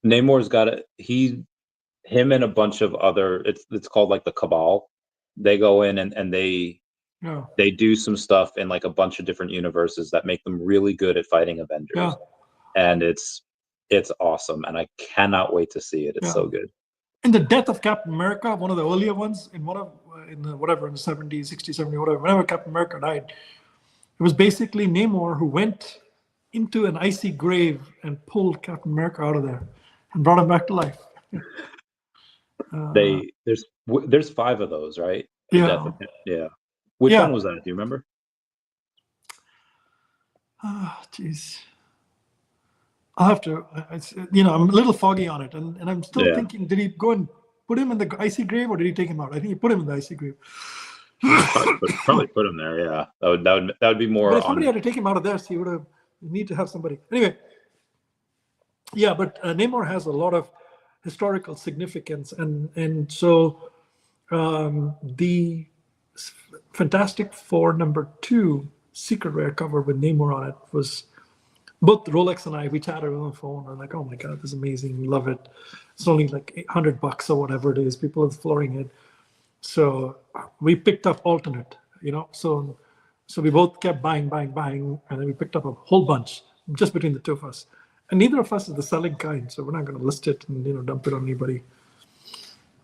Speaker 1: Namor's got it. Him and a bunch of other. It's called like the Cabal. They go in and they do some stuff in like a bunch of different universes that make them really good at fighting Avengers.
Speaker 2: Yeah.
Speaker 1: And it's awesome, and I cannot wait to see it. It's so good.
Speaker 2: In the death of Captain America, one of the earlier ones, in the 70s, 60s, 70s, whatever, whenever Captain America died, it was basically Namor who went into an icy grave and pulled Captain America out of there and brought him back to life.
Speaker 1: There's 5 of those, right?
Speaker 2: Yeah.
Speaker 1: Which one was that? Do you remember?
Speaker 2: Jeez. I'll have to, I'm a little foggy on it, and I'm still thinking, did he go and put him in the icy grave, or did he take him out? I think he put him in the icy grave.
Speaker 1: Probably put him there, yeah. That would be more.
Speaker 2: But if somebody had to take him out of there, so he would have need to have somebody. Anyway, yeah, but Namor has a lot of historical significance, and so the Fantastic Four #2 Secret Rare cover with Namor on it was. Both Rolex and I, we chatted on the phone. I'm like, oh my God, this is amazing. We love it. It's only like $800 or whatever it is. People are flooring it. So we picked up alternate, So we both kept buying. And then we picked up a whole bunch just between the two of us. And neither of us is the selling kind. So we're not going to list it and, dump it on anybody.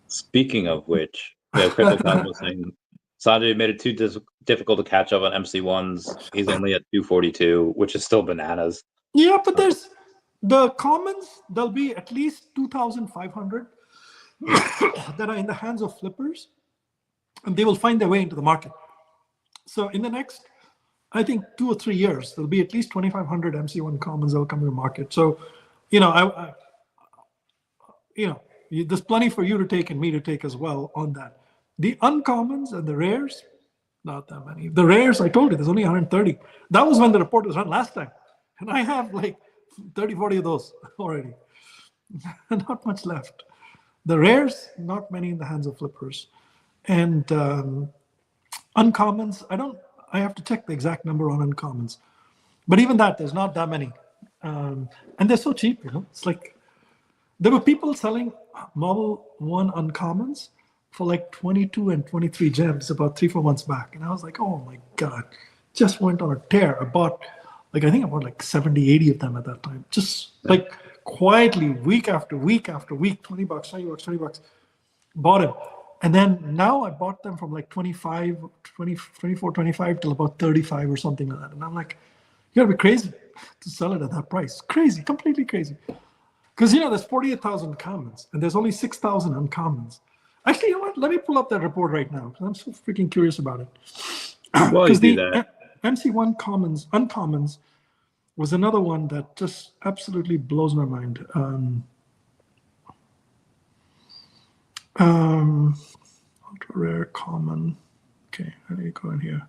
Speaker 1: Speaking of which, Crystal Khan was saying, Sanjay made it too difficult to catch up on MC1s. He's only at 242, which is still bananas.
Speaker 2: Yeah, but there's the commons. There'll be at least 2,500 that are in the hands of flippers, and they will find their way into the market. So in the next, I think 2 or 3 years, there'll be at least 2,500 MC1 commons that will come to the market. So, there's plenty for you to take and me to take as well on that. The uncommons and the rares, not that many. The rares, I told you, there's only 130. That was when the report was run last time. And I have like 30, 40 of those already. Not much left. The rares, not many in the hands of flippers. And uncommons, I have to check the exact number on uncommons. But even that, there's not that many. And they're so cheap, It's like, there were people selling Marvel 1 uncommons for like 22 and 23 gems about 3-4 months back. And I was like, oh my God, just went on a tear. I bought like 70, 80 of them at that time. Just like quietly, week after week after week, 20 bucks, 20 bucks, 20 bucks, bought them. And then now I bought them from like 25, 20, 24, 25 till about 35 or something like that. And I'm like, you gotta be crazy to sell it at that price. Crazy, completely crazy. Because, there's 48,000 commons and there's only 6,000 uncommons. Actually, you know what? Let me pull up that report right now because I'm so freaking curious about it.
Speaker 1: Because
Speaker 2: the MC1 uncommons was another one that just absolutely blows my mind. Ultra rare common. Okay, how do you go in here?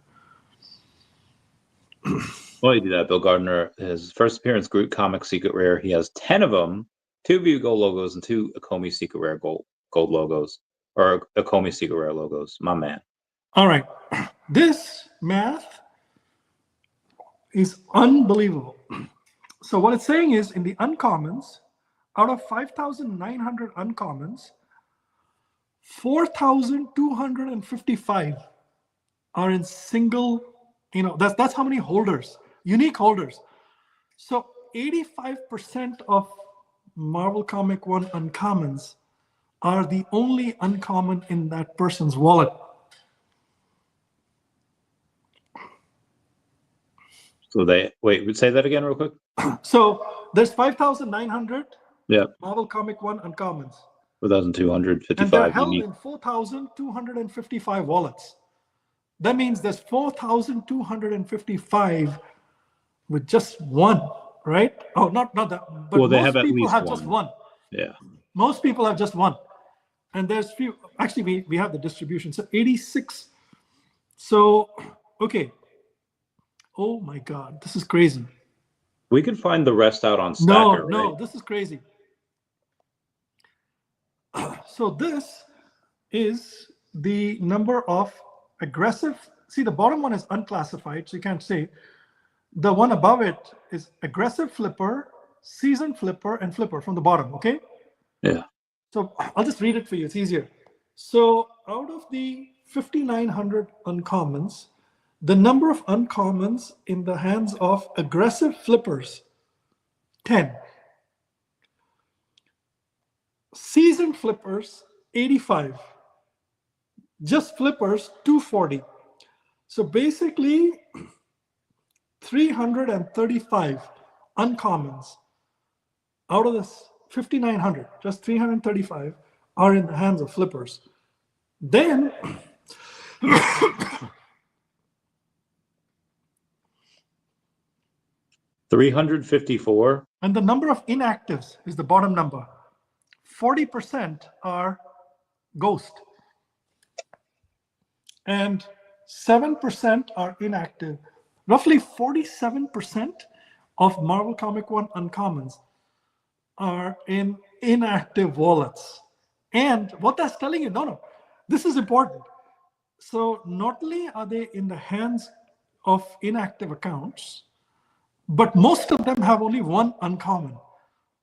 Speaker 1: Well, you do that. Bill Gardner, his first appearance, Groot Comic Secret Rare. He has 10 of them, 2 VeVe Gold logos and 2 Ecomi Secret Rare gold logos, or Ecomi Secret Rare logos. My man.
Speaker 2: All right. This math is unbelievable. So what it's saying is in the uncommons, out of 5,900 uncommons, 4,255 are in single, that's how many holders, unique holders. So 85% of Marvel Comic 1 uncommons are the only uncommon in that person's wallet.
Speaker 1: So say that again real quick.
Speaker 2: So there's 5,900
Speaker 1: Marvel
Speaker 2: Comic 1 uncommons.
Speaker 1: 4,255
Speaker 2: and they're held
Speaker 1: unique.
Speaker 2: in 4,255 wallets. That means there's 4,255 with just one, right? Oh, not that. But
Speaker 1: Well, they
Speaker 2: most
Speaker 1: have at
Speaker 2: people
Speaker 1: least
Speaker 2: have
Speaker 1: one.
Speaker 2: just one.
Speaker 1: Yeah.
Speaker 2: Most people have just one. And there's few, actually we have the distribution. So 86. So, okay. Oh my God, this is crazy.
Speaker 1: We can find the rest out on Stacker,
Speaker 2: No,
Speaker 1: right?
Speaker 2: this is crazy. So this is the number of aggressive. See, the bottom one is unclassified, so you can't say. The one above it is aggressive flipper, seasoned flipper, and flipper from the bottom, okay?
Speaker 1: Yeah.
Speaker 2: So I'll just read it for you, it's easier. So out of the 5,900 uncommons, the number of uncommons in the hands of aggressive flippers, 10. Seasoned flippers, 85. Just flippers, 240. So basically, 335 uncommons out of this 5,900, just 335 are in the hands of flippers. Then,
Speaker 1: 354.
Speaker 2: And the number of inactives is the bottom number. 40% are ghost. And 7% are inactive. Roughly 47% of Marvel Comic 1 uncommons are in inactive wallets. And what that's telling you, this is important. So not only are they in the hands of inactive accounts, but most of them have only one uncommon,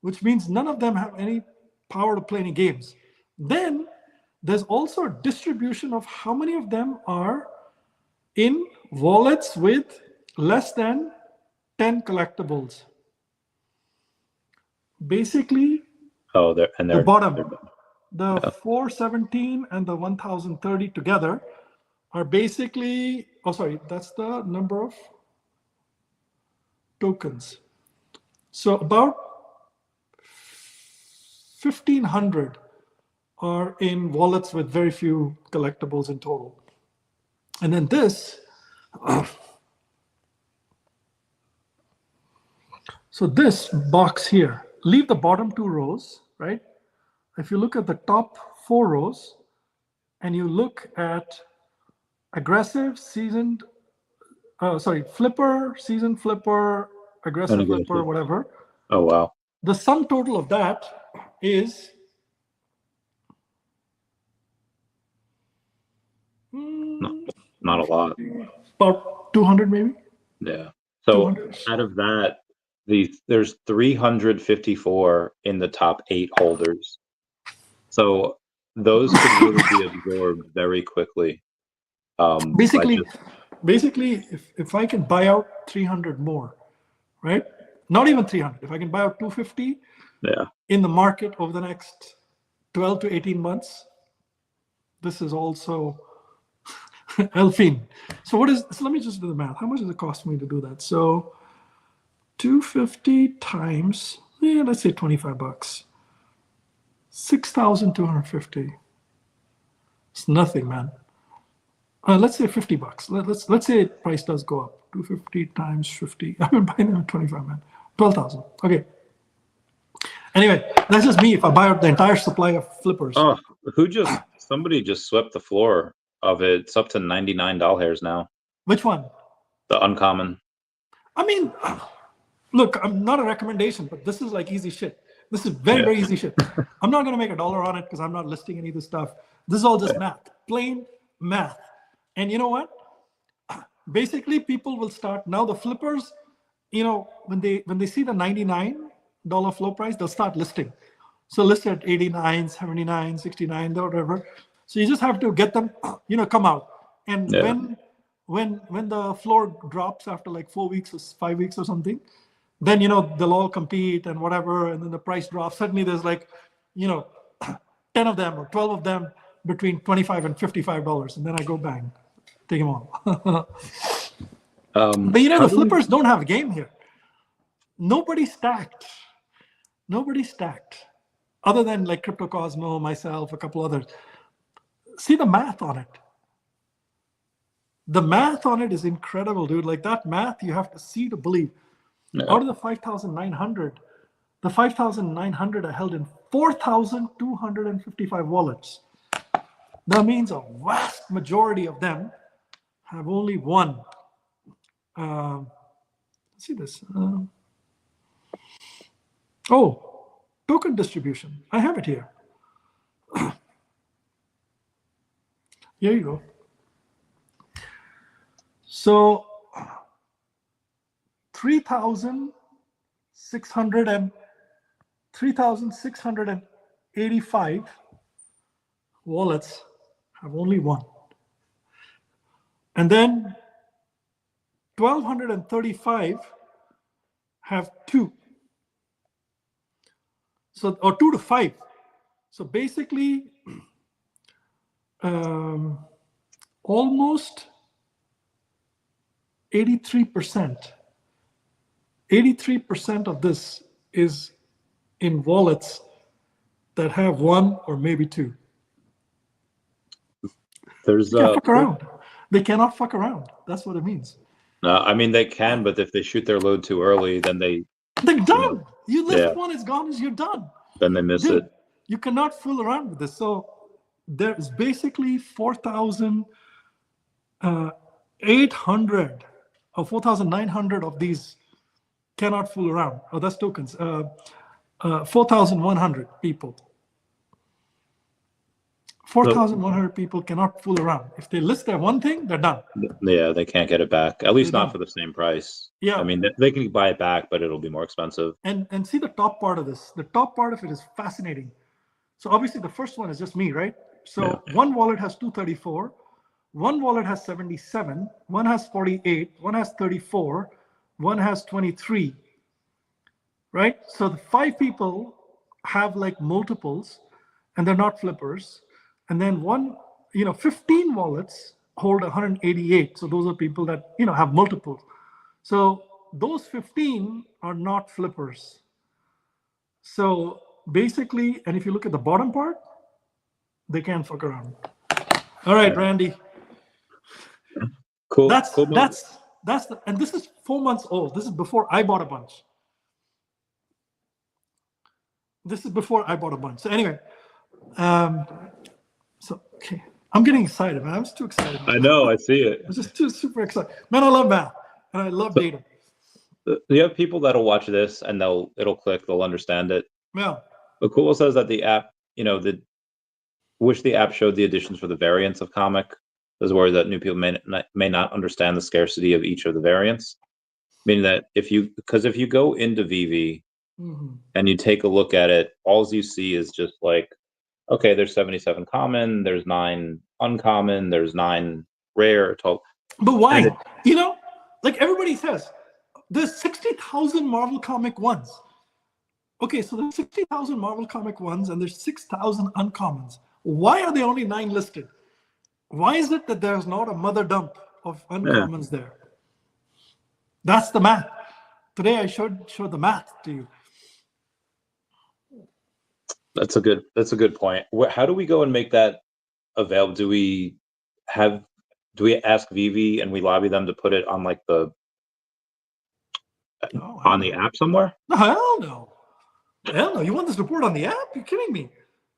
Speaker 2: which means none of them have any power to play any games. Then there's also a distribution of how many of them are in wallets with less than 10 collectibles. Basically,
Speaker 1: the
Speaker 2: bottom, the 417 and the 1030 together are basically, that's the number of tokens. So about 1,500 are in wallets with very few collectibles in total. And then this, so this box here, leave the bottom 2 rows, right? If you look at the top 4 rows and you look at aggressive, seasoned, flipper, seasoned flipper, aggressive flipper, whatever.
Speaker 1: Oh, wow.
Speaker 2: The sum total of that is
Speaker 1: not a lot.
Speaker 2: About 200 maybe.
Speaker 1: Yeah. So
Speaker 2: 200.
Speaker 1: Out of that, there's 354 in the top 8 holders. So those could really be absorbed very quickly.
Speaker 2: Basically, if I can buy out 300 more, right? Not even 300. If I can buy out 250 in the market over the next 12 to 18 months, this is also Elfin. So let me just do the math. How much does it cost me to do that? So 250 times, let's say 25 bucks. 6,250. It's nothing, man. Let's say 50 bucks. Let's say price does go up. 250 times 50. I've been buying them at 25, man. 12,000. Okay. Anyway, that's just me if I buy out the entire supply of flippers.
Speaker 1: Oh, somebody just swept the floor of it. It's up to $99 now.
Speaker 2: Which one?
Speaker 1: The uncommon.
Speaker 2: I mean, look, I'm not a recommendation, but this is like easy shit. This is very, very easy shit. I'm not going to make $1 on it because I'm not listing any of this stuff. This is all just math, plain math. And you know what? Basically, people will start now. The flippers, when they see the $99 floor price, they'll start listing. So list at 89, 79, 69, whatever. So you just have to get them, come out. And when the floor drops after like 4 weeks or 5 weeks or something, then they'll all compete and whatever, and then the price drops. Suddenly there's like 10 of them or 12 of them between $25 and $55, and then I go bang, take them all. But the flippers don't have a game here. Nobody stacked, other than like Crypto Cosmo, myself, a couple others. See the math on it. The math on it is incredible, dude. Like that math, you have to see to believe. Out of the 5,900, the 5,900 are held in 4,255 wallets. That means a vast majority of them have only one. Let's see this. Token distribution. I have it here. Here you go. So 3,685 wallets have only one. And then 1,235 have two. So, or 2 to 5. So basically, almost 83% of this is in wallets that have one or maybe two. They can't fuck around. They cannot fuck around. That's what it means.
Speaker 1: No, I mean they can, but if they shoot their load too early, then they're
Speaker 2: done. You list one, it's gone, you're done.
Speaker 1: Then they miss it.
Speaker 2: You cannot fool around with this. So there's basically 4,800 or 4,900 of these cannot fool around. Oh, that's tokens. 4,100 people. 4,100 people cannot fool around. If they list their one thing, they're done.
Speaker 1: Yeah, they can't get it back. At least not for the same price.
Speaker 2: Yeah.
Speaker 1: I mean, they can buy it back, but it'll be more expensive.
Speaker 2: And see the top part of this. The top part of it is fascinating. So obviously the first one is just me, right? So one wallet has 234. One wallet has 77. One has 48. One has 34. One has 23. Right? So the 5 people have like multiples, and they're not flippers. And then 15 wallets hold 188. So those are people that, have multiples. So those 15 are not flippers. So basically, and if you look at the bottom part, they can't fuck around. All right, Randy.
Speaker 1: Cool.
Speaker 2: That's and this is 4 months old. This is before I bought a bunch. So anyway, okay, I'm getting excited, man. I'm just too excited.
Speaker 1: I know, I see it.
Speaker 2: I'm just too super excited, man. I love math and I love data.
Speaker 1: You have people that'll watch this and it'll click, they'll understand it.
Speaker 2: Yeah.
Speaker 1: But Cool says that the app, wish the app showed the additions for the variants of comic. There's worry that new people may not understand the scarcity of each of the variants. Meaning that if you go into VeVe and you take a look at it, all you see is just like okay, there's 77 common, there's 9 uncommon, there's 9 rare, 12.
Speaker 2: But why? You know, like everybody says, there's 60,000 Marvel comic ones. Okay, so there's 60,000 Marvel comic ones and there's 6,000 uncommons. Why are there only 9 listed? Why is it that there's not a mother dump of uncommons there? That's the math. Today I showed the math to you.
Speaker 1: That's a good point. How do we go and make that available? Do we ask VeVe and we lobby them to put it on like the the app somewhere?
Speaker 2: No, hell no. Hell no. You want this report on the app? You're kidding me.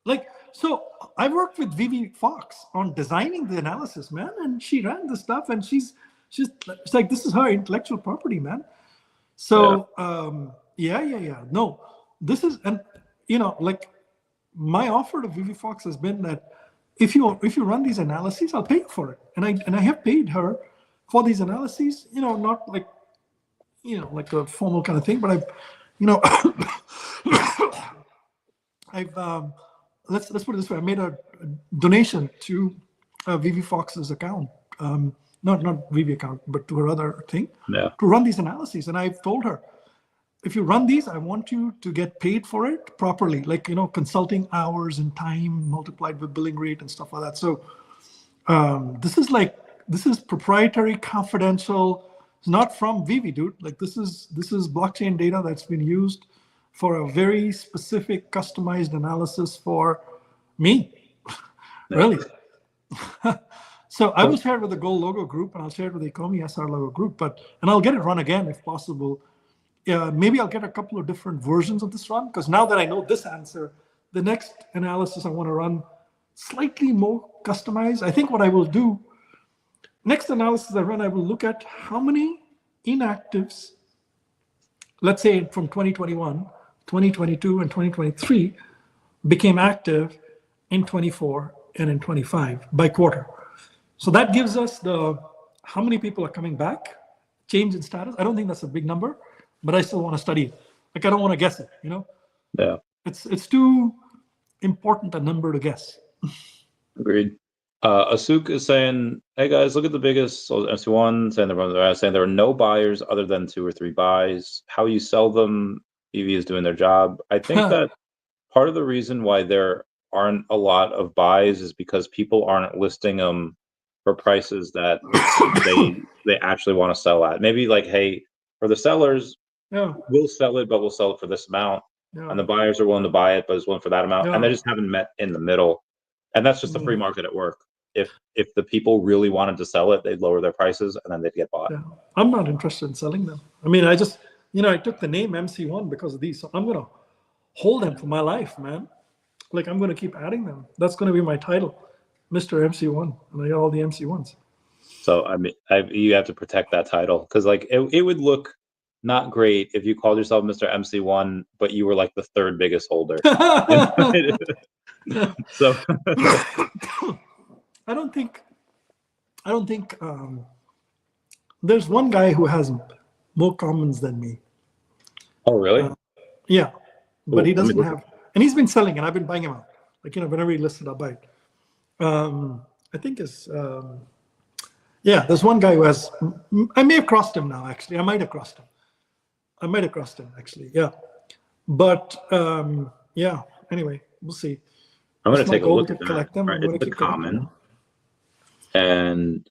Speaker 2: Like, so I worked with VeVe Fox on designing the analysis, man, and she ran the stuff, and she's like, this is her intellectual property, man. So yeah. No, this is, and you know, like my offer to VeVe Fox has been that if you run these analyses, I'll pay you for it, and I have paid her for these analyses. You know, not like, you know, like a formal kind of thing, but I've, you know, let's put it this way. I made a donation to VeVe Fox's account, not VeVe account, but to her other thing, to run these analyses. And I've told her, if you run these, I want you to get paid for it properly, like, you know, consulting hours and time multiplied with billing rate and stuff like that. So this is proprietary, confidential. It's not from VeVe, dude. Like this is blockchain data that's been used for a very specific customized analysis for me. Really. So I will share it with the Gold Logo group, and I'll share it with the Ecomi SR Logo group, and I'll get it run again if possible. Maybe I'll get a couple of different versions of this run, because now that I know this answer, the next analysis I want to run slightly more customized. I think what I will do, next analysis I run, I will look at how many inactives, let's say from 2021, 2022, and 2023 became active in 24 and in 25 by quarter. So that gives us how many people are coming back, change in status. I don't think that's a big number, but I still want to study it. Like, I don't want to guess it, you know?
Speaker 1: Yeah.
Speaker 2: It's too important a number to guess.
Speaker 1: Agreed. Asuk is saying, hey guys, look at the biggest MC1, saying there are no buyers other than 2 or 3 buys. How you sell them, VeVe is doing their job. I think that part of the reason why there aren't a lot of buys is because people aren't listing them for prices that they actually want to sell at. Maybe like, hey, for the sellers, we'll sell it, but we'll sell it for this amount. And the buyers are willing to buy it, but it's willing for that amount. And they just haven't met in the middle. And that's just the free market at work. If the people really wanted to sell it, they'd lower their prices and then they'd get bought.
Speaker 2: Yeah. I'm not interested in selling them. I mean, I just, you know, I took the name MC1 because of these. So I'm going to hold them for my life, man. Like, I'm going to keep adding them. That's going to be my title, Mr. MC1. And I got all the MC1s.
Speaker 1: So, I mean, you have to protect that title, because like it would look not great if you called yourself Mr. MC1, but you were like the 3rd biggest holder. So
Speaker 2: I don't think there's one guy who has more commons than me.
Speaker 1: Oh, really?
Speaker 2: Yeah, but he doesn't have, and he's been selling, and I've been buying him out. Like, you know, whenever he listed, I'll buy it. I think it's there's one guy who has. I may have crossed him now. Actually, I might have crossed him. Actually. Yeah, but yeah. Anyway, we'll see.
Speaker 1: I'm going to take a look at that.
Speaker 2: Collect them.
Speaker 1: Right, it's the common. And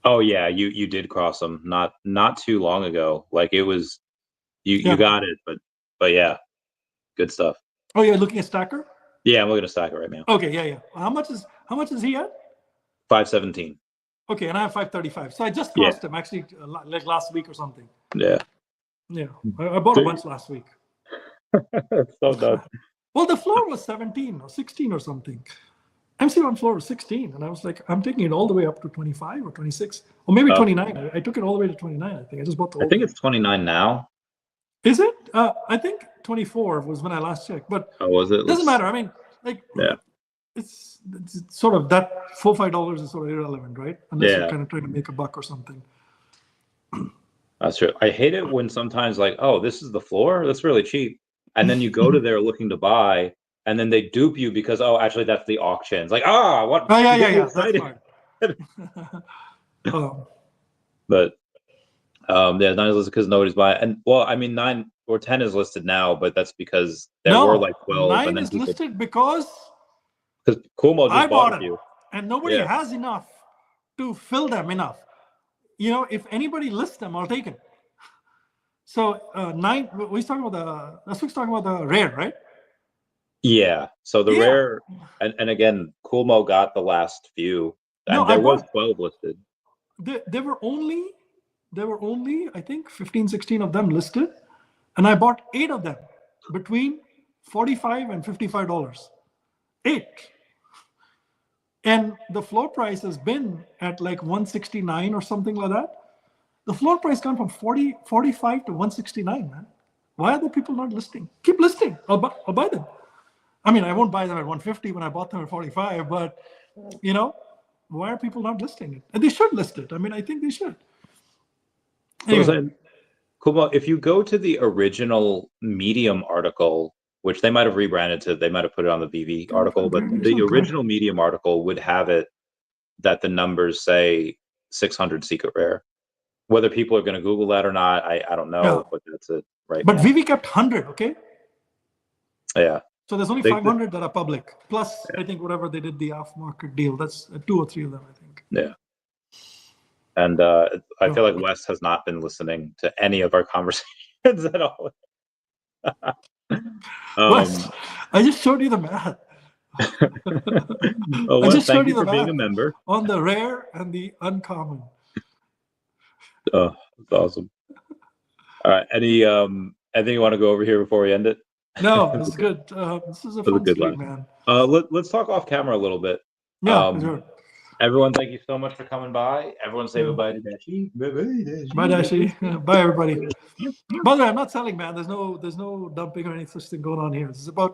Speaker 1: oh yeah, you did cross them not too long ago. Like, it was you got it, but yeah, good stuff.
Speaker 2: Oh, you're looking at Stacker?
Speaker 1: Yeah, I'm looking at Stacker right now.
Speaker 2: Okay, yeah. How much is he at?
Speaker 1: 517.
Speaker 2: Okay, and I have 535. So I just crossed him actually, like last week or something.
Speaker 1: Yeah.
Speaker 2: Yeah, I bought a bunch last week.
Speaker 1: So done.
Speaker 2: Well, the floor was 17 or 16 or something. MC1 floor was 16, and I was like, I'm taking it all the way up to 25 or 26, or maybe 29. I took it all the way to 29. I think I just bought the whole.
Speaker 1: I think it's 29 now.
Speaker 2: Is it? I think 24 was when I last checked, but
Speaker 1: was it?
Speaker 2: Doesn't matter. I mean, like, it's sort of that $4-5 is sort of irrelevant, right? Unless you're kind of trying to make a buck or something.
Speaker 1: That's true. I hate it when sometimes, like, oh, this is the floor. That's really cheap. And then you go to there looking to buy, and then they dupe you because, oh, actually that's the auction. It's like, what?
Speaker 2: Oh, yeah,
Speaker 1: You get me
Speaker 2: yeah. That's
Speaker 1: excited.
Speaker 2: fine.
Speaker 1: But yeah, 9 is listed because nobody's buying. And well, I mean, 9 or 10 is listed now, but that's because there were like 12.
Speaker 2: 9
Speaker 1: and then
Speaker 2: is listed because
Speaker 1: Kumo just
Speaker 2: I bought
Speaker 1: a
Speaker 2: it,
Speaker 1: few.
Speaker 2: and nobody
Speaker 1: Yeah.
Speaker 2: has enough to fill them enough. You know, if anybody lists them, I'll take it. So 9, we're talking about the rare, right?
Speaker 1: Yeah. So the
Speaker 2: Yeah.
Speaker 1: rare, and again, Kumo got the last few, and
Speaker 2: No,
Speaker 1: there was 12 listed.
Speaker 2: There were only, I think 15, 16 of them listed, and I bought 8 of them between $45 and $55. 8. And the floor price has been at like 169 or something like that. The floor price gone from 45 to 169, man. Why are the people not listing? Keep listing. I'll buy them. I mean, I won't buy them at 150 when I bought them at 45, but you know, why are people not listing it? And they should list it. I mean, I think they should. Anyway.
Speaker 1: Kumo, if you go to the original Medium article, which they might have rebranded to, they might have put it on the VeVe article, but the original Medium article would have it that the numbers say 600 secret rare. Whether people are going to Google that or not, I don't know, but that's it right
Speaker 2: now.
Speaker 1: But
Speaker 2: VeVe kept 100, okay?
Speaker 1: Yeah.
Speaker 2: So there's only 500 that are public. Plus, I think whatever they did the off-market deal, that's 2 or 3 of them, I think.
Speaker 1: Yeah. And I feel like Wes has not been listening to any of our conversations at all.
Speaker 2: Wes, I just showed you the math.
Speaker 1: I just showed you the math being a member
Speaker 2: on the rare and the uncommon.
Speaker 1: Oh, that's awesome. All right. Anything you want to go over here before we end it?
Speaker 2: No, this is good. This is a fun stream, man.
Speaker 1: Let's talk off camera a little bit.
Speaker 2: Yeah, sure.
Speaker 1: Everyone, thank you so much for coming by. Everyone say bye to Deie.
Speaker 2: Bye, Deie. Bye, everybody. By the way, I'm not selling, man. There's no dumping or any such thing going on here. This is about